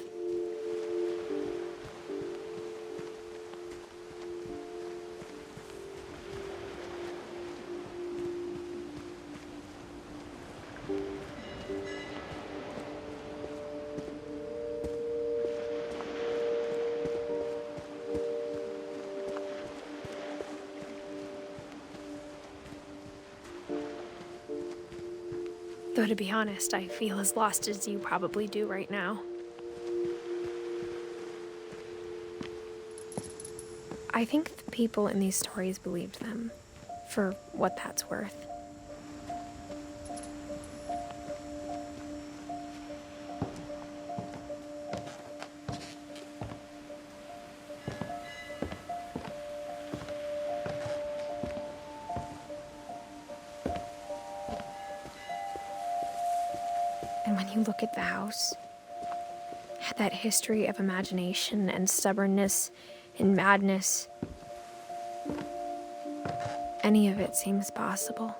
[SPEAKER 1] Though to be honest, I feel as lost as you probably do right now. I think the people in these stories believed them, for what that's worth. And when you look at the house, that history of imagination and stubbornness and madness, any of it seems possible.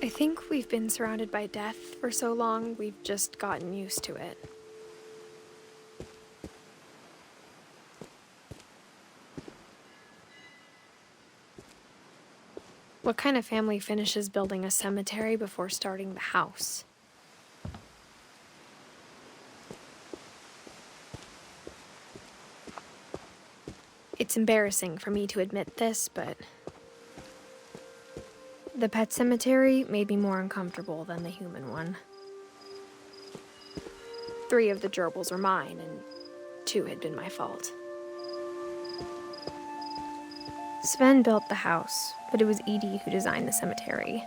[SPEAKER 1] I think we've been surrounded by death for so long, we've just gotten used to it. What kind of family finishes building a cemetery before starting the house? It's embarrassing for me to admit this, but the pet cemetery made me more uncomfortable than the human one. 3 of the gerbils were mine, and 2 had been my fault. Sven built the house, but it was Edie who designed the cemetery.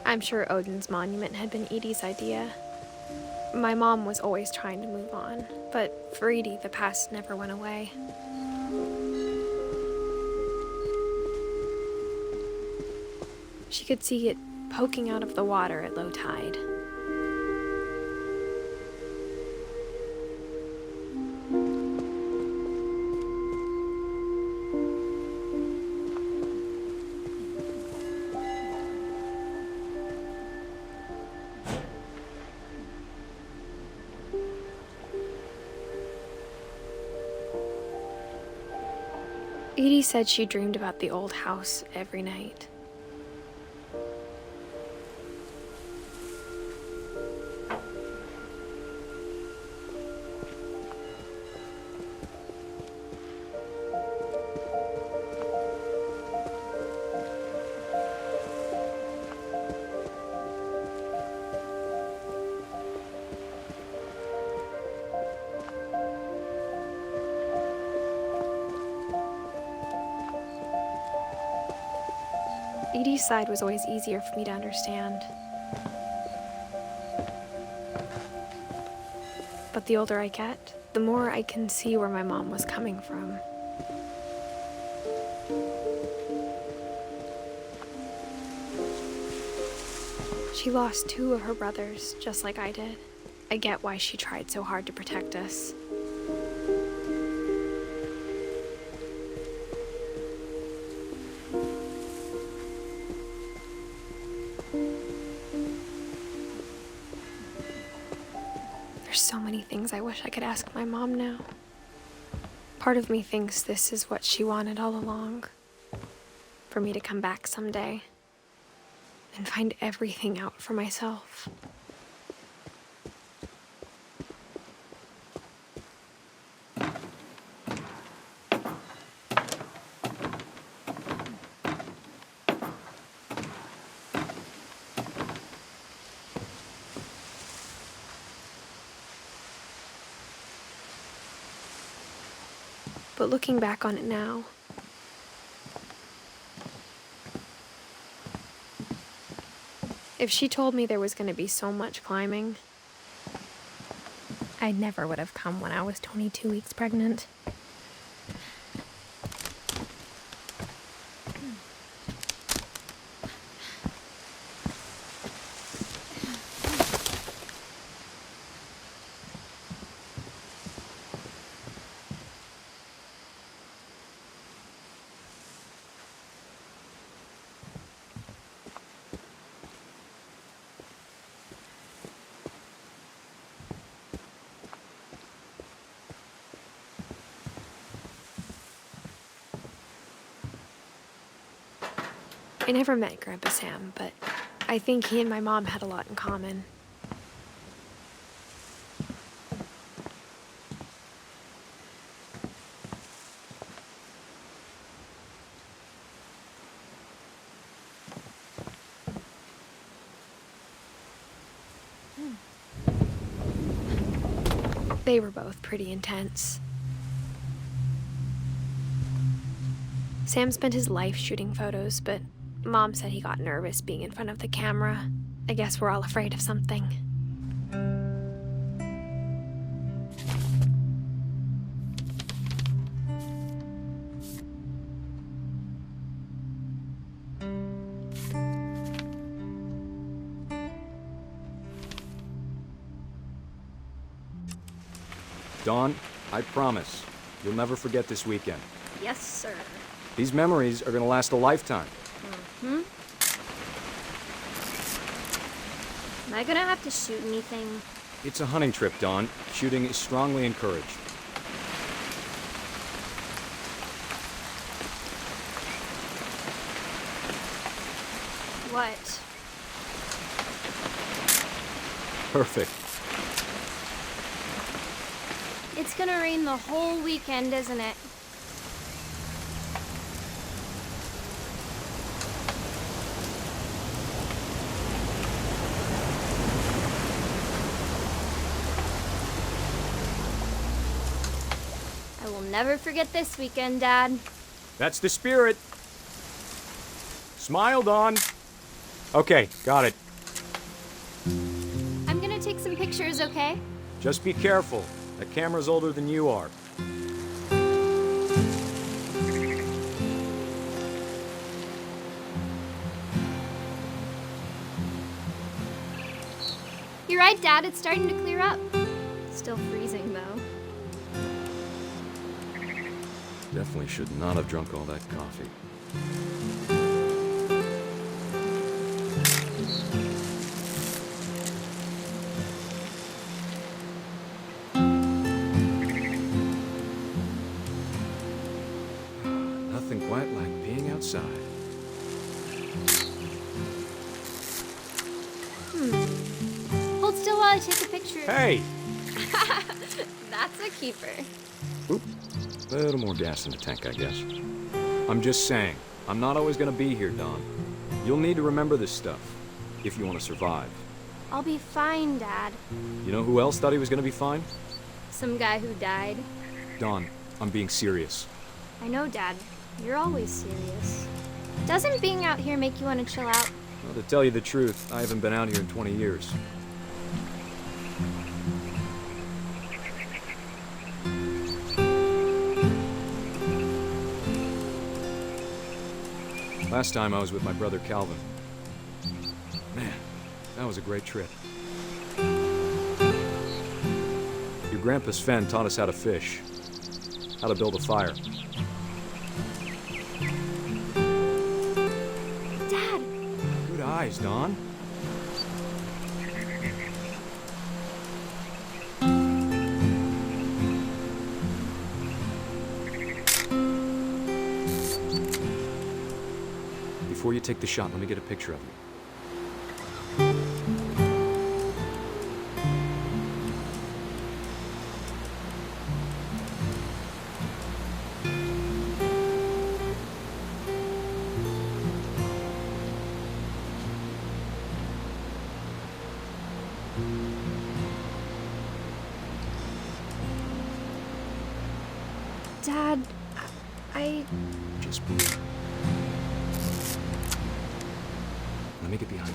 [SPEAKER 1] I'm sure Odin's monument had been Edie's idea. My mom was always trying to move on, but for Edie, the past never went away. She could see it poking out of the water at low tide. Edie said she dreamed about the old house every night. Edie's side was always easier for me to understand. But the older I get, the more I can see where my mom was coming from. She lost 2 of her brothers, just like I did. I get why she tried so hard to protect us. There's so many things I wish I could ask my mom now. Part of me thinks this is what she wanted all along. For me to come back someday and find everything out for myself. But looking back on it now, if she told me there was going to be so much climbing, I never would have come when I was 22 weeks pregnant. I never met Grandpa Sam, but I think he and my mom had a lot in common. They were both pretty intense. Sam spent his life shooting photos, but Mom said he got nervous being in front of the camera. I guess we're all afraid of something.
[SPEAKER 10] Dawn, I promise, you'll never forget this weekend.
[SPEAKER 1] Yes, sir.
[SPEAKER 10] These memories are gonna last a lifetime.
[SPEAKER 11] Am I gonna have to shoot anything?
[SPEAKER 10] It's a hunting trip, Dawn. Shooting is strongly encouraged.
[SPEAKER 11] What?
[SPEAKER 10] Perfect.
[SPEAKER 11] It's gonna rain the whole weekend, isn't it? I will never forget this weekend, Dad.
[SPEAKER 10] That's the spirit. Smile, Dawn. Okay, got it.
[SPEAKER 11] I'm gonna take some pictures, okay?
[SPEAKER 10] Just be careful. That camera's older than you are.
[SPEAKER 11] You're right, Dad. It's starting to clear up. Still freezing, though.
[SPEAKER 10] Definitely should not have drunk all that coffee. inside.
[SPEAKER 11] Hold still while I take a picture.
[SPEAKER 10] Hey!
[SPEAKER 11] That's a keeper.
[SPEAKER 10] Oop. A little more gas in the tank, I guess. I'm just saying, I'm not always gonna be here, Don. You'll need to remember this stuff, if you want to survive.
[SPEAKER 11] I'll be fine, Dad.
[SPEAKER 10] You know who else thought he was gonna be fine?
[SPEAKER 11] Some guy who died.
[SPEAKER 10] Don, I'm being serious.
[SPEAKER 11] I know, Dad. You're always serious. Doesn't being out here make you want to chill out?
[SPEAKER 10] Well, to tell you the truth, I haven't been out here in 20 years. Last time I was with my brother Calvin. Man, that was a great trip. Your grandpa Sven taught us how to fish, how to build a fire.
[SPEAKER 11] Dad!
[SPEAKER 10] Good eyes, Don. Before you take the shot, let me get a picture of you.
[SPEAKER 1] Dad, I...
[SPEAKER 10] Just breathe. Let me get behind you.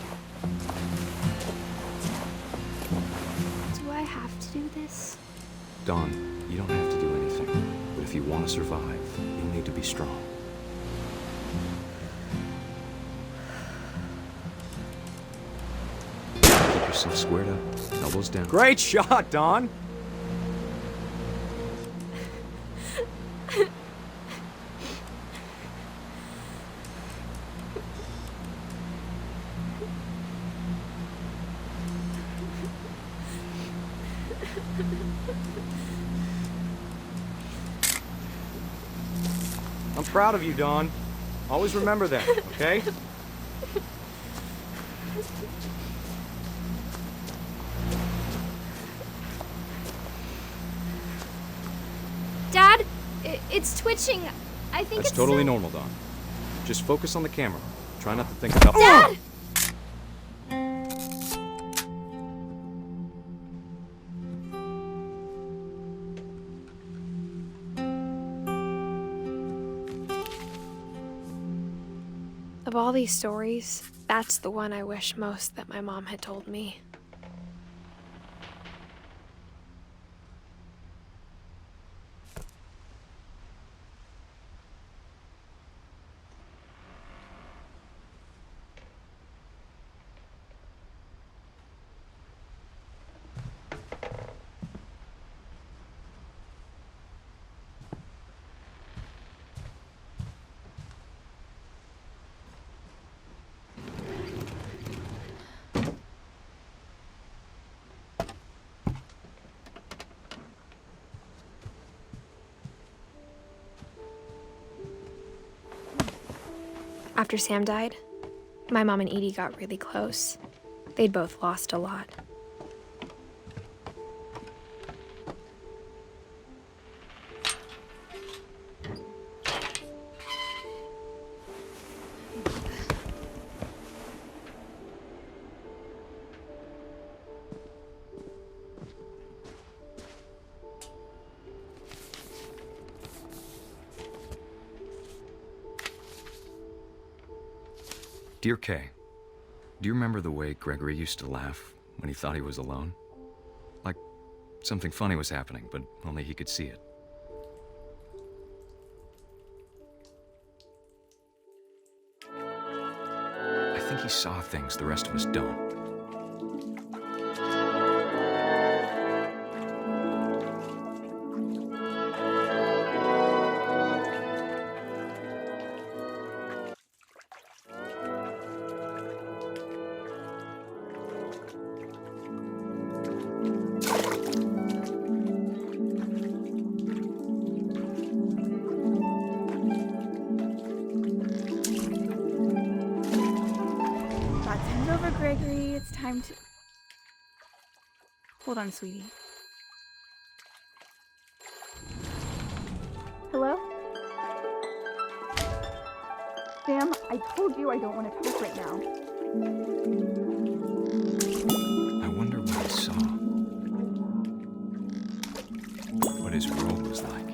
[SPEAKER 1] Do I have to do this?
[SPEAKER 10] Don, you don't have to do anything. But if you want to survive, you'll need to be strong. Keep yourself squared up, elbows down. Great shot, Don! I'm proud of you, Don. Always remember that, okay?
[SPEAKER 11] Dad, it's twitching. I think
[SPEAKER 10] That's
[SPEAKER 11] it's
[SPEAKER 10] totally
[SPEAKER 11] still...
[SPEAKER 10] normal, Don. Just focus on the camera. Try not to think about...
[SPEAKER 11] Dad!
[SPEAKER 1] Of all these stories, that's the one I wish most that my mom had told me. After Sam died, my mom and Edie got really close. They'd both lost a lot.
[SPEAKER 10] Dear Kay, do you remember the way Gregory used to laugh when he thought he was alone? Like something funny was happening, but only he could see it. I think he saw things the rest of us don't.
[SPEAKER 12] Gregory, it's time to... Hold on, sweetie. Hello? Sam, I told you I don't want to talk right now.
[SPEAKER 10] I wonder what he saw. What his robe was like.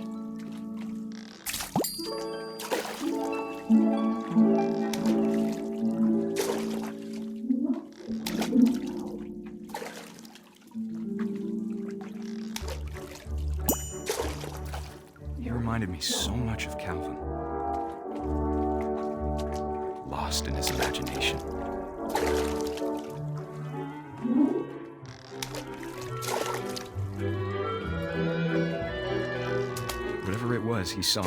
[SPEAKER 10] He reminded me so much of Calvin. Lost in his imagination. Whatever it was he saw.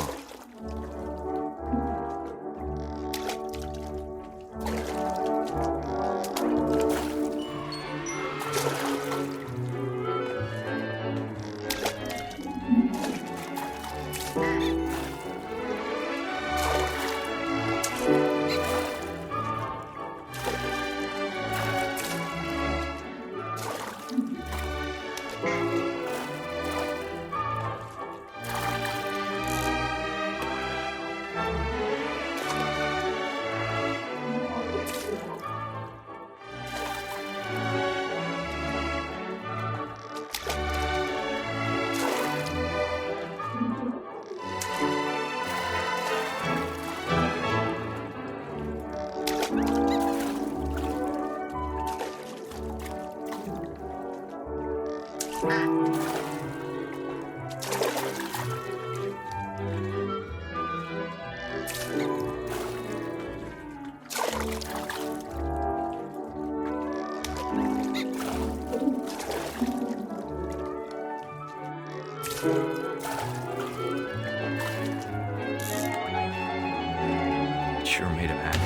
[SPEAKER 10] It sure made him happy.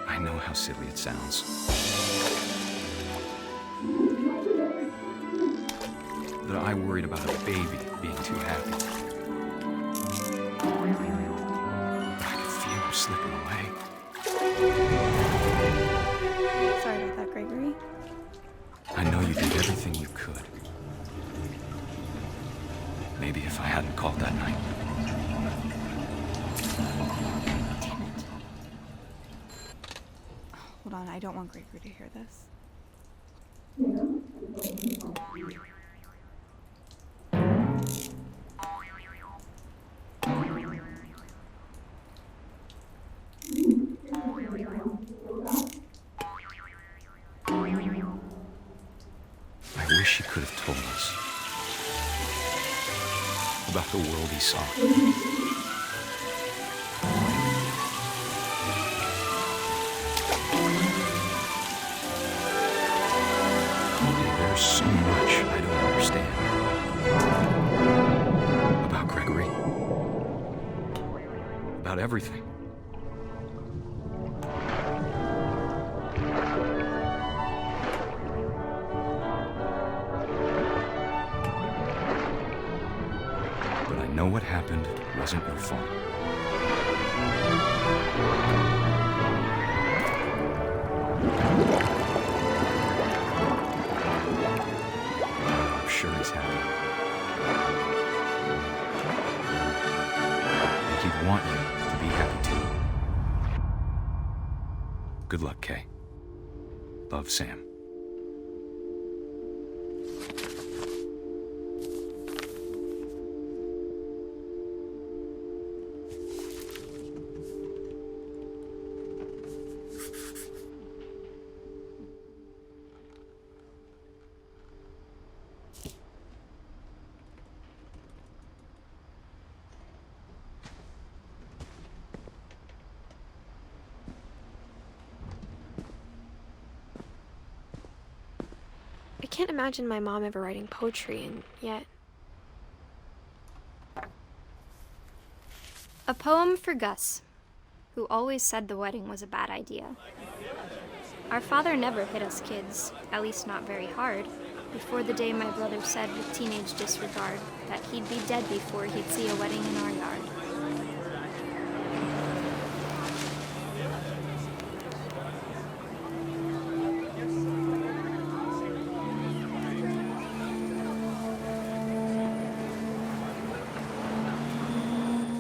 [SPEAKER 10] I know how silly it sounds. That I worried about a baby being too happy. But I could feel her slipping away.
[SPEAKER 12] Sorry about that, Gregory.
[SPEAKER 10] I know you did everything you could. Maybe if I hadn't called that night.
[SPEAKER 12] Damn it. Hold on, I don't want Gregory to hear this.
[SPEAKER 10] I wish he could have told us about the world he saw. There's so much I don't understand about Gregory, about everything. But I know what happened wasn't your fault. I'm sure he's happy. And he'd want you to be happy too. Good luck, Kay. Love, Sam.
[SPEAKER 1] can't imagine my mom ever writing poetry, and yet...
[SPEAKER 11] A poem for Gus, who always said the wedding was a bad idea. Our father never hit us kids, at least not very hard, before the day my brother said with teenage disregard that he'd be dead before he'd see a wedding in our yard.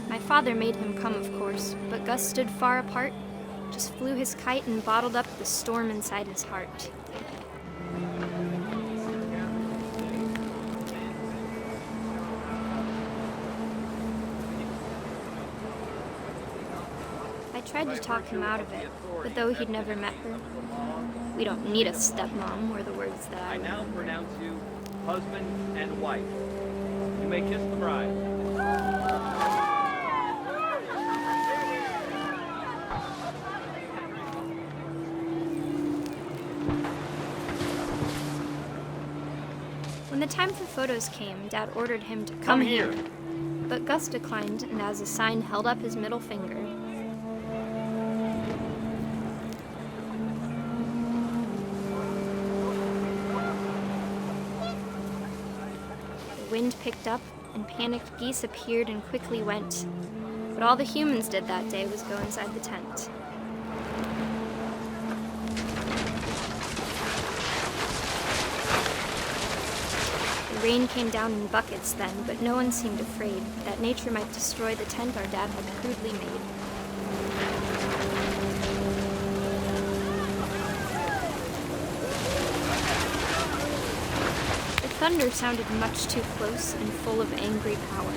[SPEAKER 11] My father made him come, of course, but Gus stood far apart, just flew his kite and bottled up the storm inside his heart. I tried to talk him out of it, but though he'd never met her, "We don't need a stepmom," were the words that I
[SPEAKER 13] now pronounce you husband and wife. You may kiss the bride.
[SPEAKER 11] When the time for photos came, Dad ordered him to come here. But Gus declined, and as a sign held up his middle finger. The wind picked up, and panicked geese appeared and quickly went. But all the humans did that day was go inside the tent. The rain came down in buckets then, but no one seemed afraid that nature might destroy the tent our dad had crudely made. The thunder sounded much too close and full of angry power.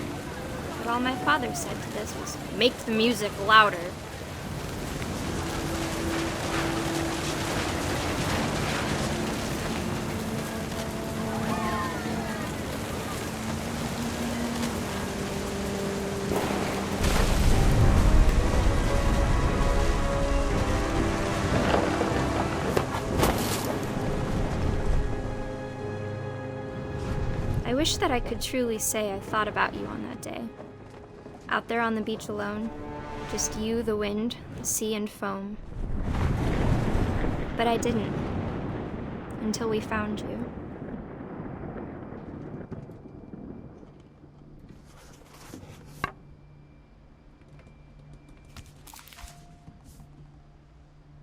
[SPEAKER 11] But all my father said to this was, "Make the music louder." I wish that I could truly say I thought about you on that day. Out there on the beach alone, just you, the wind, the sea, and foam. But I didn't, until we found you.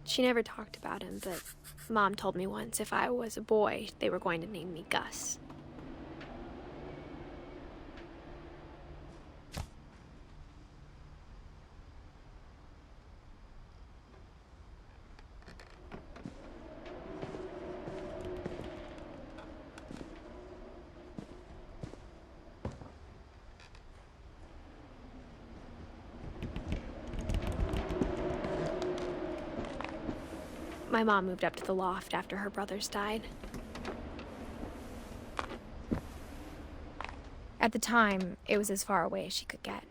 [SPEAKER 1] She never talked about him, but Mom told me once if I was a boy, they were going to name me Gus. My mom moved up to the loft after her brothers died. At the time, it was as far away as she could get.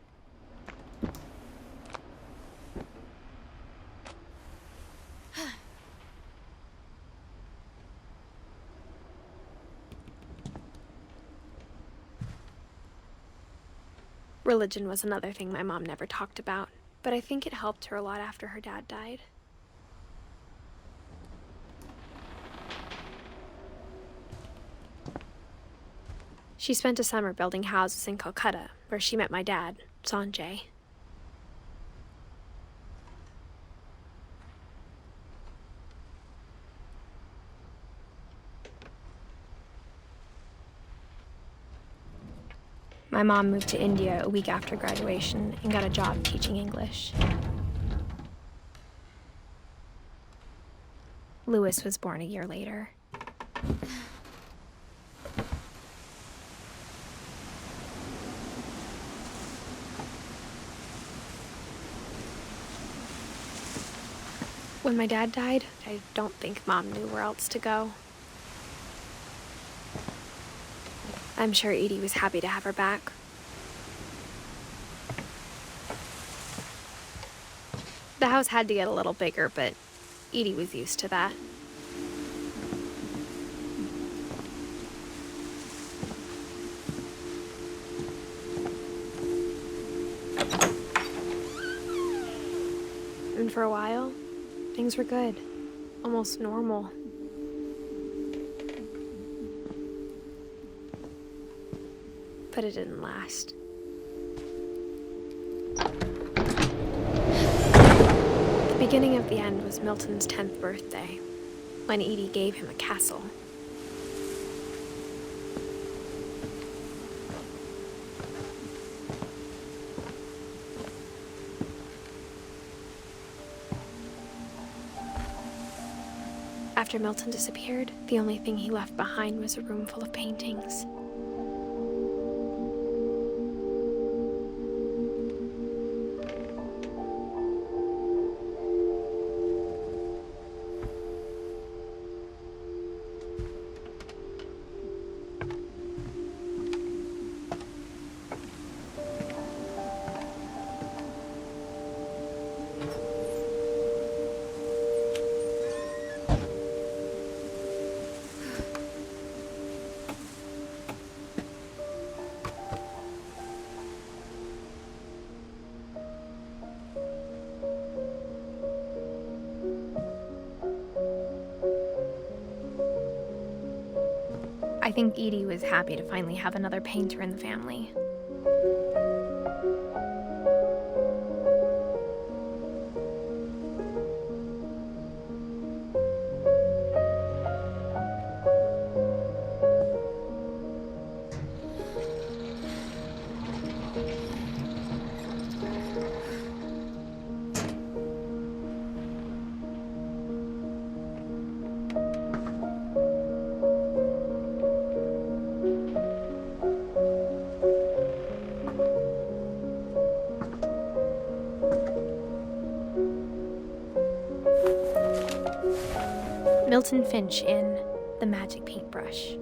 [SPEAKER 1] Religion was another thing my mom never talked about, but I think it helped her a lot after her dad died. She spent a summer building houses in Calcutta, where she met my dad, Sanjay. My mom moved to India a week after graduation and got a job teaching English. Louis was born a year later. When my dad died, I don't think Mom knew where else to go. I'm sure Edie was happy to have her back. The house had to get a little bigger, but Edie was used to that. And for a while, things were good. Almost normal. But it didn't last. The beginning of the end was Milton's 10th birthday, when Edie gave him a castle. After Milton disappeared, the only thing he left behind was a room full of paintings. I think Edie was happy to finally have another painter in the family. Milton Finch in The Magic Paintbrush.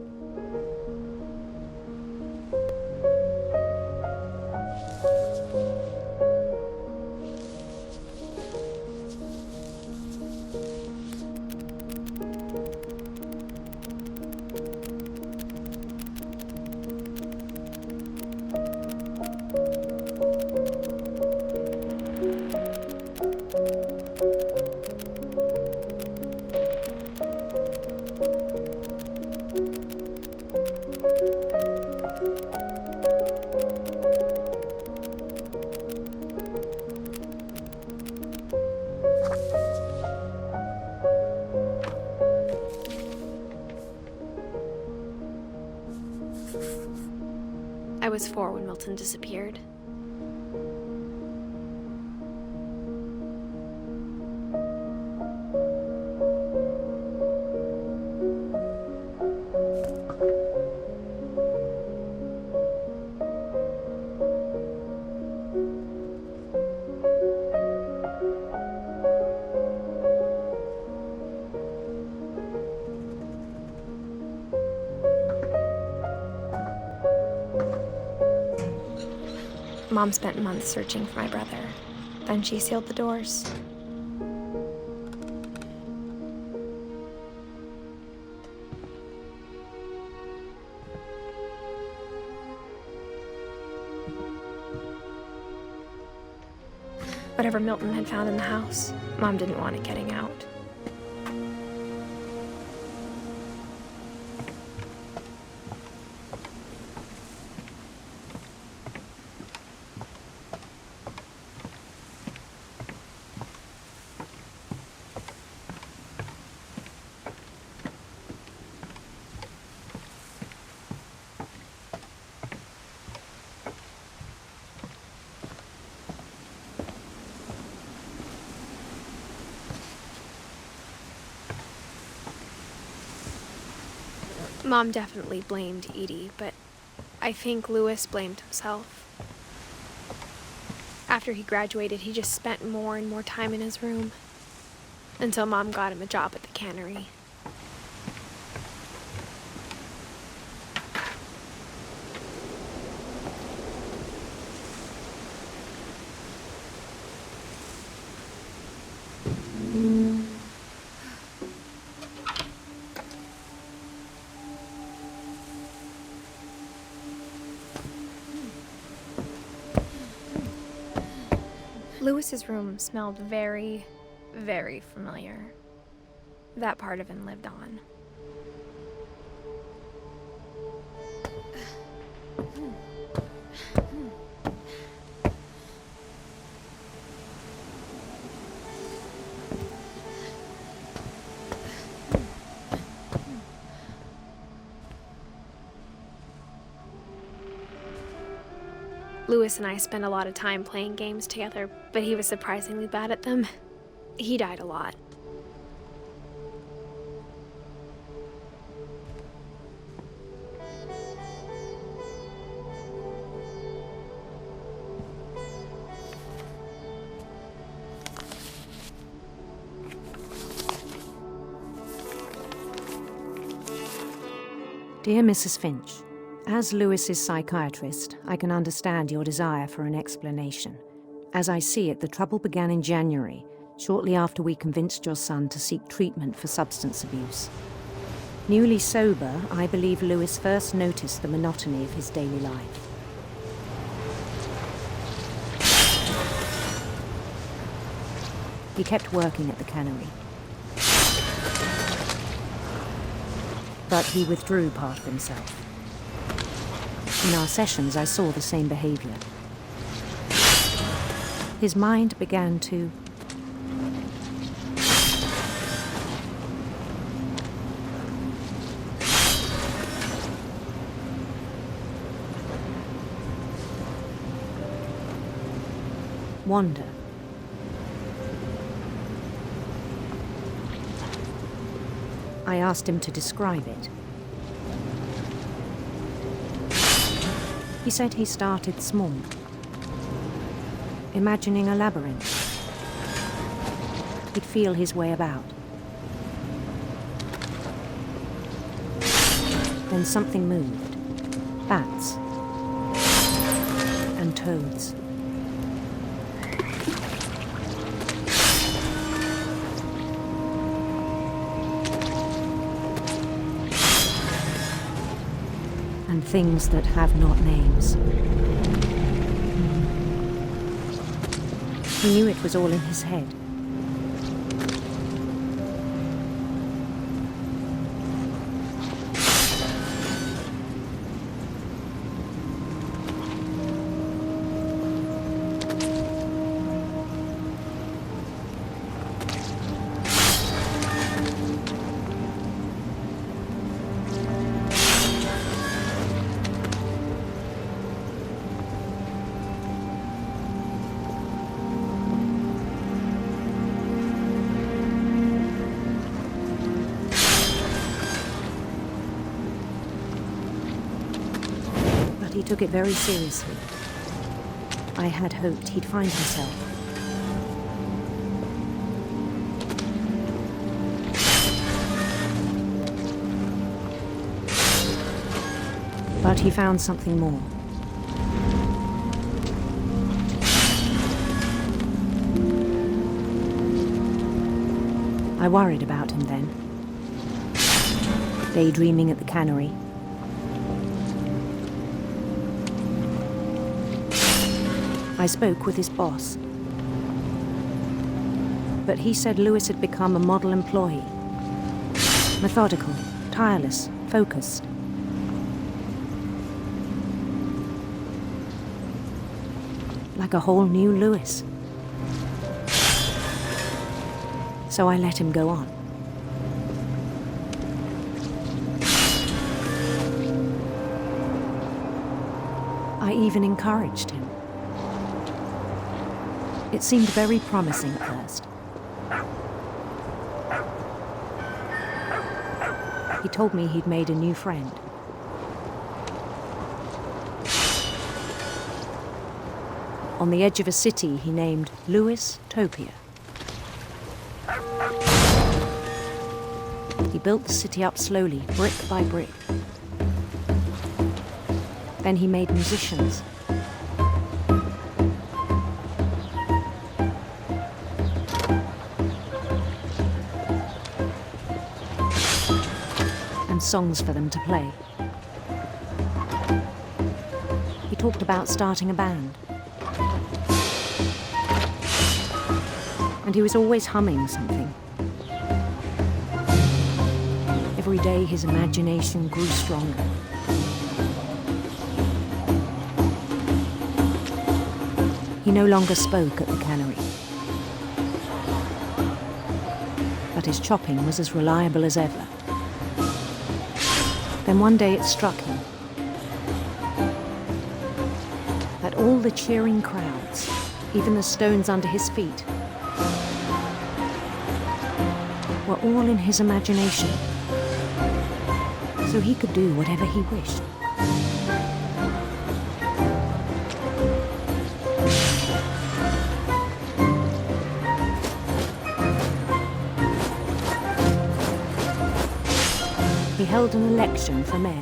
[SPEAKER 1] I was 4 when Milton disappeared. Mom spent months searching for my brother. Then she sealed the doors. Whatever Milton had found in the house, Mom didn't want it getting out. Mom definitely blamed Edie, but I think Louis blamed himself. After he graduated, he just spent more and more time in his room, until Mom got him a job at the cannery. Lewis's room smelled very, very familiar. That part of him lived on. Lewis and I spent a lot of time playing games together, but he was surprisingly bad at them. He died a lot.
[SPEAKER 14] Dear Mrs. Finch, as Lewis's psychiatrist, I can understand your desire for an explanation. As I see it, the trouble began in January, shortly after we convinced your son to seek treatment for substance abuse. Newly sober, I believe Lewis first noticed the monotony of his daily life. He kept working at the cannery, but he withdrew part of himself. In our sessions, I saw the same behavior. His mind began to wander. I asked him to describe it. He said he started small, imagining a labyrinth. He'd feel his way about. Then something moved. Bats and toads. And things that have not names. He knew it was all in his head. He took it very seriously. I had hoped he'd find himself. But he found something more. I worried about him then. Daydreaming at the cannery. I spoke with his boss, but he said Lewis had become a model employee. Methodical, tireless, focused. Like a whole new Lewis. So I let him go on. I even encouraged him. It seemed very promising at first. He told me he'd made a new friend. On the edge of a city he named Lewis Topia. He built the city up slowly, brick by brick. Then he made musicians. Songs for them to play. He talked about starting a band. and he was always humming something. Every day his imagination grew stronger. He no longer spoke at the cannery, but his chopping was as reliable as ever. Then one day it struck him that all the cheering crowds, even the stones under his feet, were all in his imagination, so he could do whatever he wished. He held an election for mayor,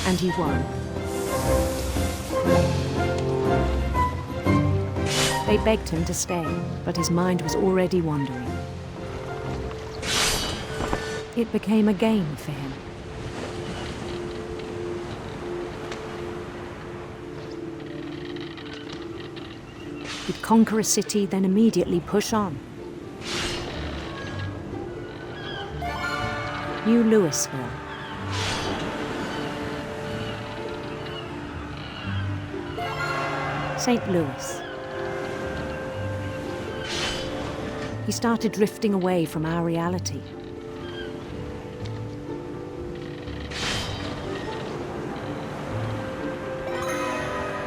[SPEAKER 14] and he won. They begged him to stay, but his mind was already wandering. It became a game for him. He'd conquer a city, then immediately push on. New Louisville. St. Louis. He started drifting away from our reality.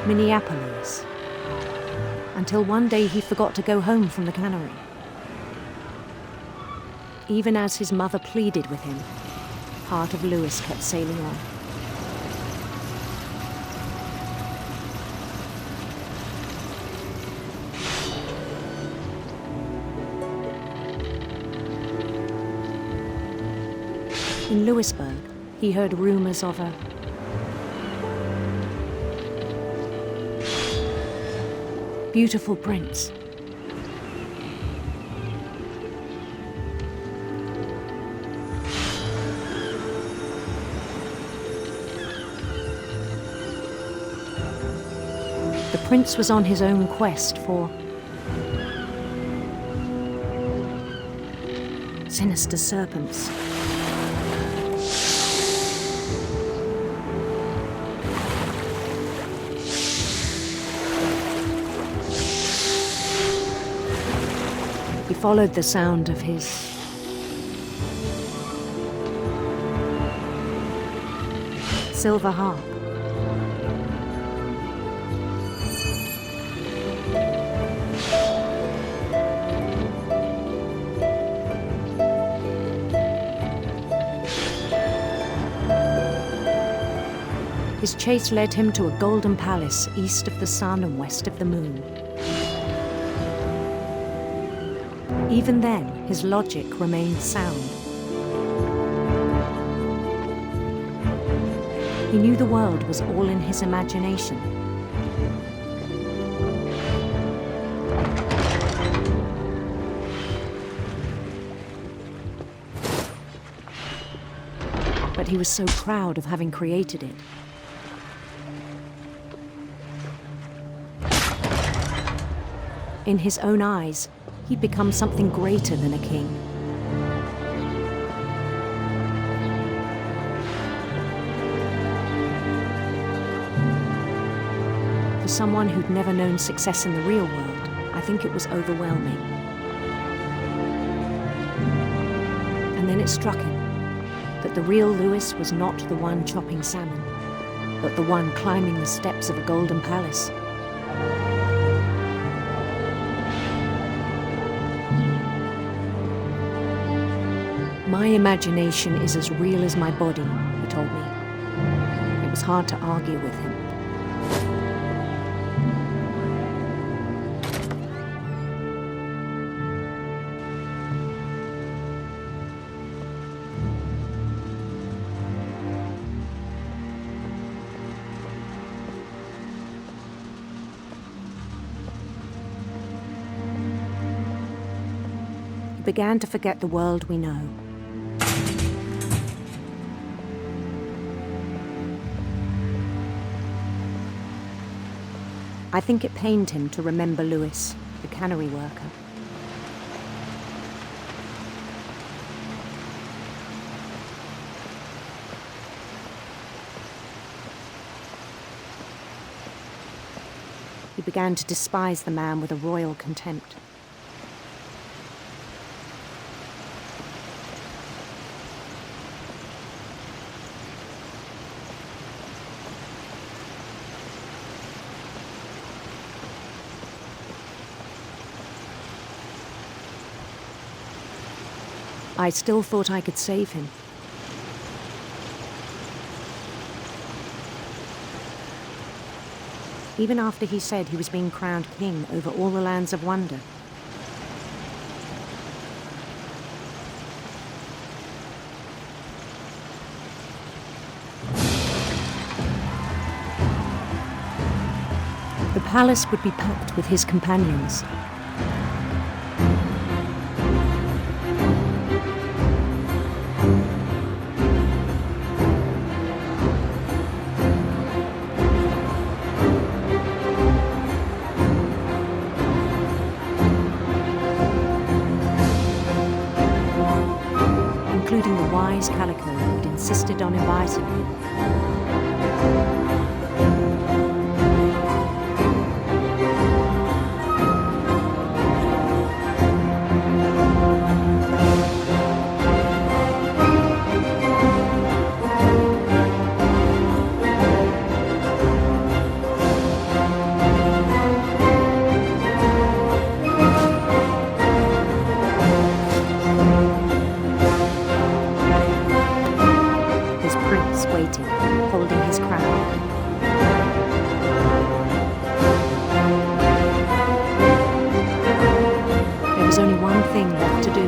[SPEAKER 14] Minneapolis. Until one day he forgot to go home from the cannery. Even as his mother pleaded with him, part of Louis kept sailing on. In Louisburg, he heard rumors of a beautiful prince. The prince was on his own quest for sinister serpents. He followed the sound of his silver harp. His chase led him to a golden palace east of the sun and west of the moon. Even then, his logic remained sound. He knew the world was all in his imagination. But he was so proud of having created it. In his own eyes, he'd become something greater than a king. For someone who'd never known success in the real world, I think it was overwhelming. And then it struck him that the real Louis was not the one chopping salmon, but the one climbing the steps of a golden palace. My imagination is as real as my body, he told me. It was hard to argue with him. He began to forget the world we know. I think it pained him to remember Louis, the cannery worker. He began to despise the man with a royal contempt. I still thought I could save him. Even after he said he was being crowned king over all the lands of wonder. The palace would be packed with his companions. Including the wise Calico who'd insisted on inviting him. Waiting, holding his crown. There was only one thing left to do.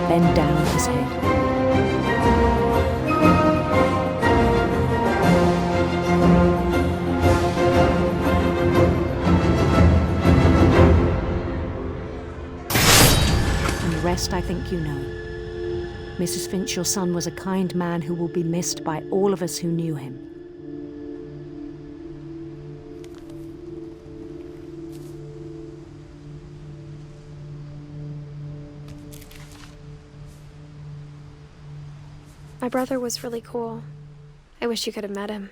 [SPEAKER 14] Bend down his head. Rest, I think you know. Mrs. Finch, your son was a kind man who will be missed by all of us who knew him.
[SPEAKER 1] My brother was really cool. I wish you could have met him.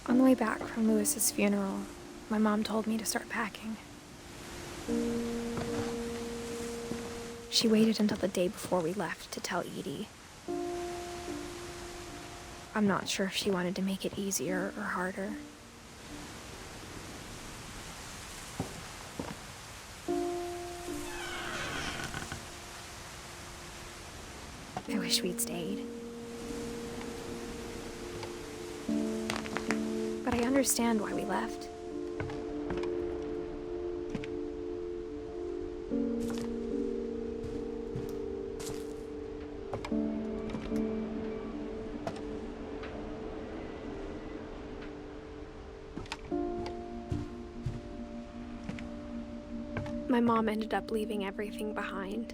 [SPEAKER 1] On the way back from Louis's funeral, my mom told me to start packing. She waited until the day before we left to tell Edie. I'm not sure if she wanted to make it easier or harder. I wish we'd stayed. But I understand why we left. My mom ended up leaving everything behind.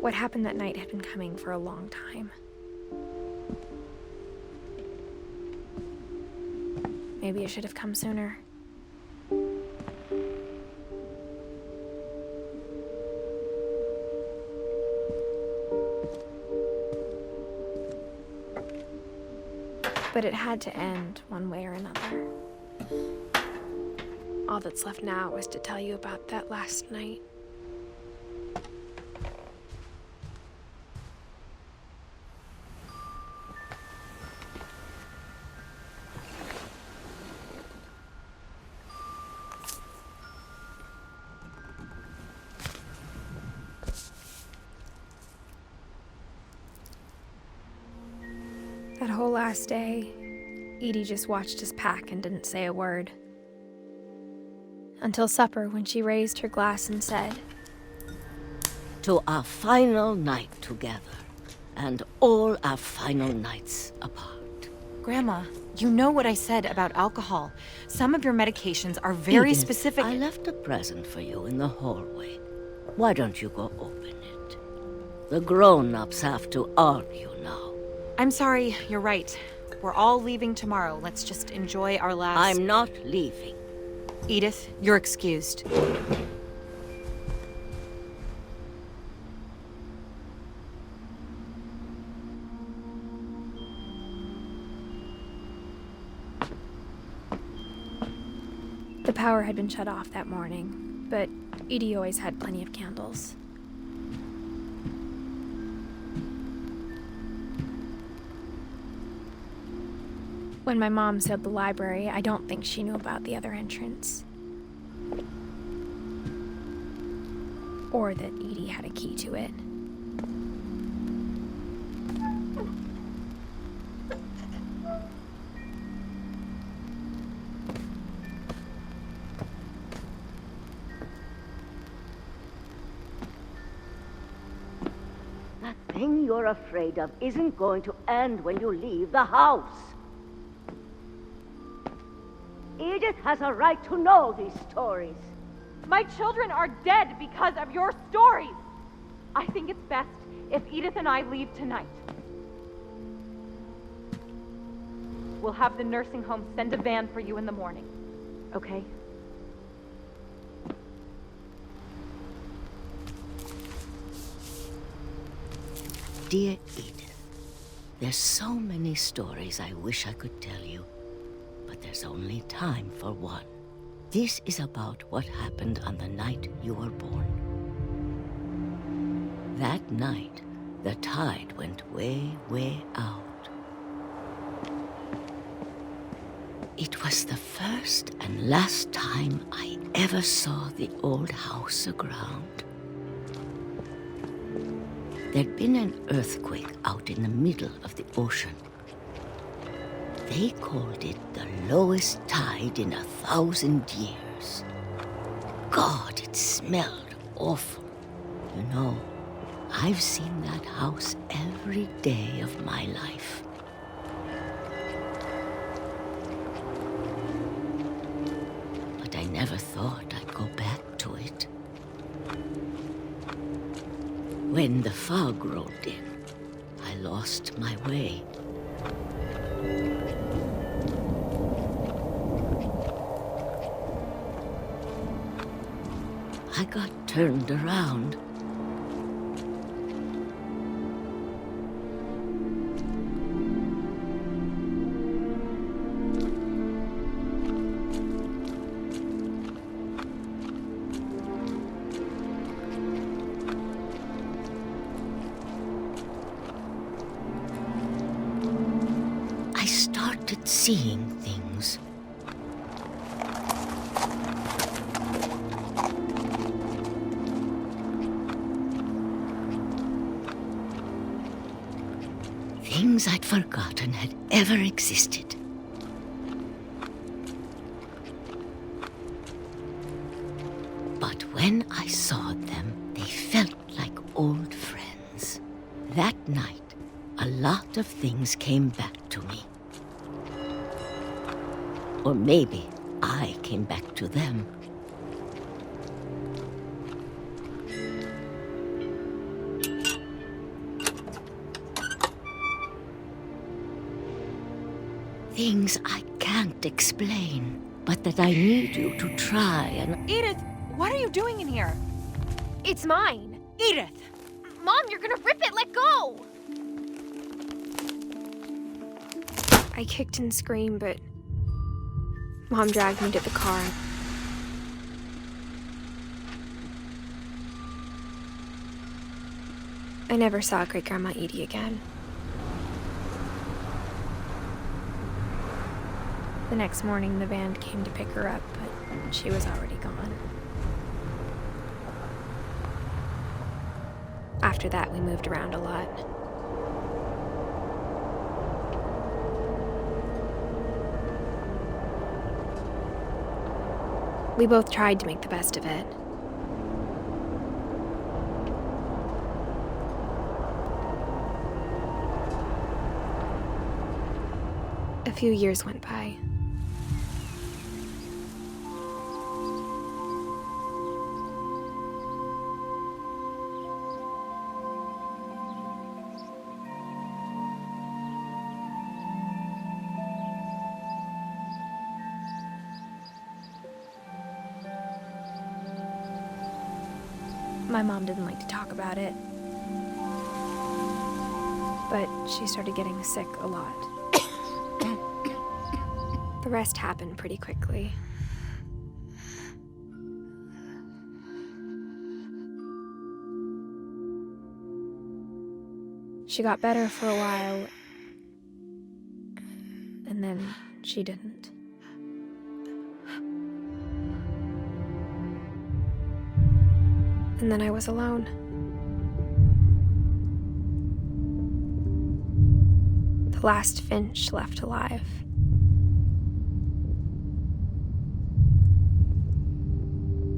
[SPEAKER 1] What happened that night had been coming for a long time. Maybe it should have come sooner. But it had to end one way or another. All that's left now is to tell you about that last night. That whole last day, Edie just watched us pack and didn't say a word. Until supper, when she raised her glass and said,
[SPEAKER 15] "To our final night together, and all our final nights apart."
[SPEAKER 16] Grandma, you know what I said about alcohol. Some of your medications are very
[SPEAKER 15] Edith,
[SPEAKER 16] specific.
[SPEAKER 15] I left a present for you in the hallway. Why don't you go open it? The grown-ups have to argue now.
[SPEAKER 16] I'm sorry, you're right. We're all leaving tomorrow. Let's just enjoy our last...
[SPEAKER 15] I'm not leaving.
[SPEAKER 16] Edith, you're excused.
[SPEAKER 1] The power had been shut off that morning, but Edie always had plenty of candles. When my mom sealed the library, I don't think she knew about the other entrance. Or that Edie had a key to it.
[SPEAKER 15] That thing you're afraid of isn't going to end when you leave the house. Edith has a right to know these stories.
[SPEAKER 12] My children are dead because of your stories. I think it's best if Edith and I leave tonight. We'll have the nursing home send a van for you in the morning, okay?
[SPEAKER 15] Dear Edith, there's so many stories I wish I could tell you, but there's only time for one. This is about what happened on the night you were born. That night, the tide went way, way out. It was the first and last time I ever saw the old house aground. There'd been an earthquake out in the middle of the ocean. They called it the lowest tide in 1,000 years. God, it smelled awful. You know, I've seen that house every day of my life. But I never thought I'd go back to it. When the fog rolled in, I lost my way. I got turned around. I started seeing things. Things I'd forgotten had ever existed. But when I saw them, they felt like old friends. That night, a lot of things came back to me. Or maybe I came back to them. Things I can't explain, but that I need you to try and...
[SPEAKER 16] Edith, what are you doing in here?
[SPEAKER 1] It's mine.
[SPEAKER 16] Edith!
[SPEAKER 1] Mom, you're gonna rip it! Let go! I kicked and screamed, but Mom dragged me to the car. I never saw Great-Grandma Edie again. The next morning, the van came to pick her up, but she was already gone. After that, we moved around a lot. We both tried to make the best of it. A few years went by. My mom didn't like to talk about it, but she started getting sick a lot. The rest happened pretty quickly. She got better for a while, and then she didn't. And then I was alone. The last Finch left alive.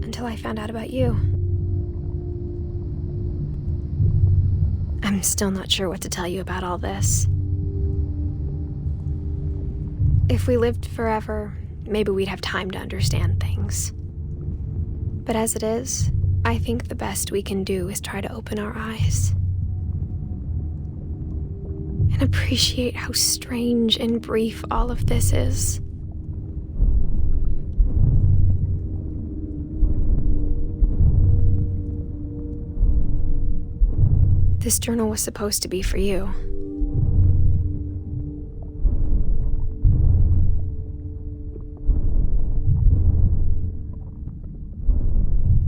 [SPEAKER 1] Until I found out about you. I'm still not sure what to tell you about all this. If we lived forever, maybe we'd have time to understand things. But as it is, I think the best we can do is try to open our eyes and appreciate how strange and brief all of this is. This journal was supposed to be for you.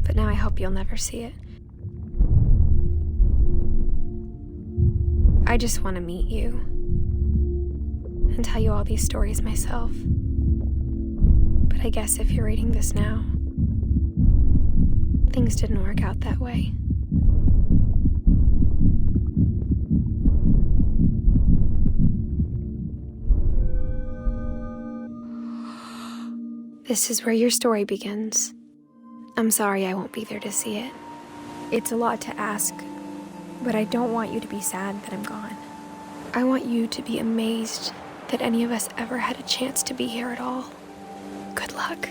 [SPEAKER 1] But now I hope you'll never see it. I just want to meet you and tell you all these stories myself. But I guess if you're reading this now, things didn't work out that way. This is where your story begins. I'm sorry I won't be there to see it. It's a lot to ask, but I don't want you to be sad that I'm gone. I want you to be amazed that any of us ever had a chance to be here at all. Good luck.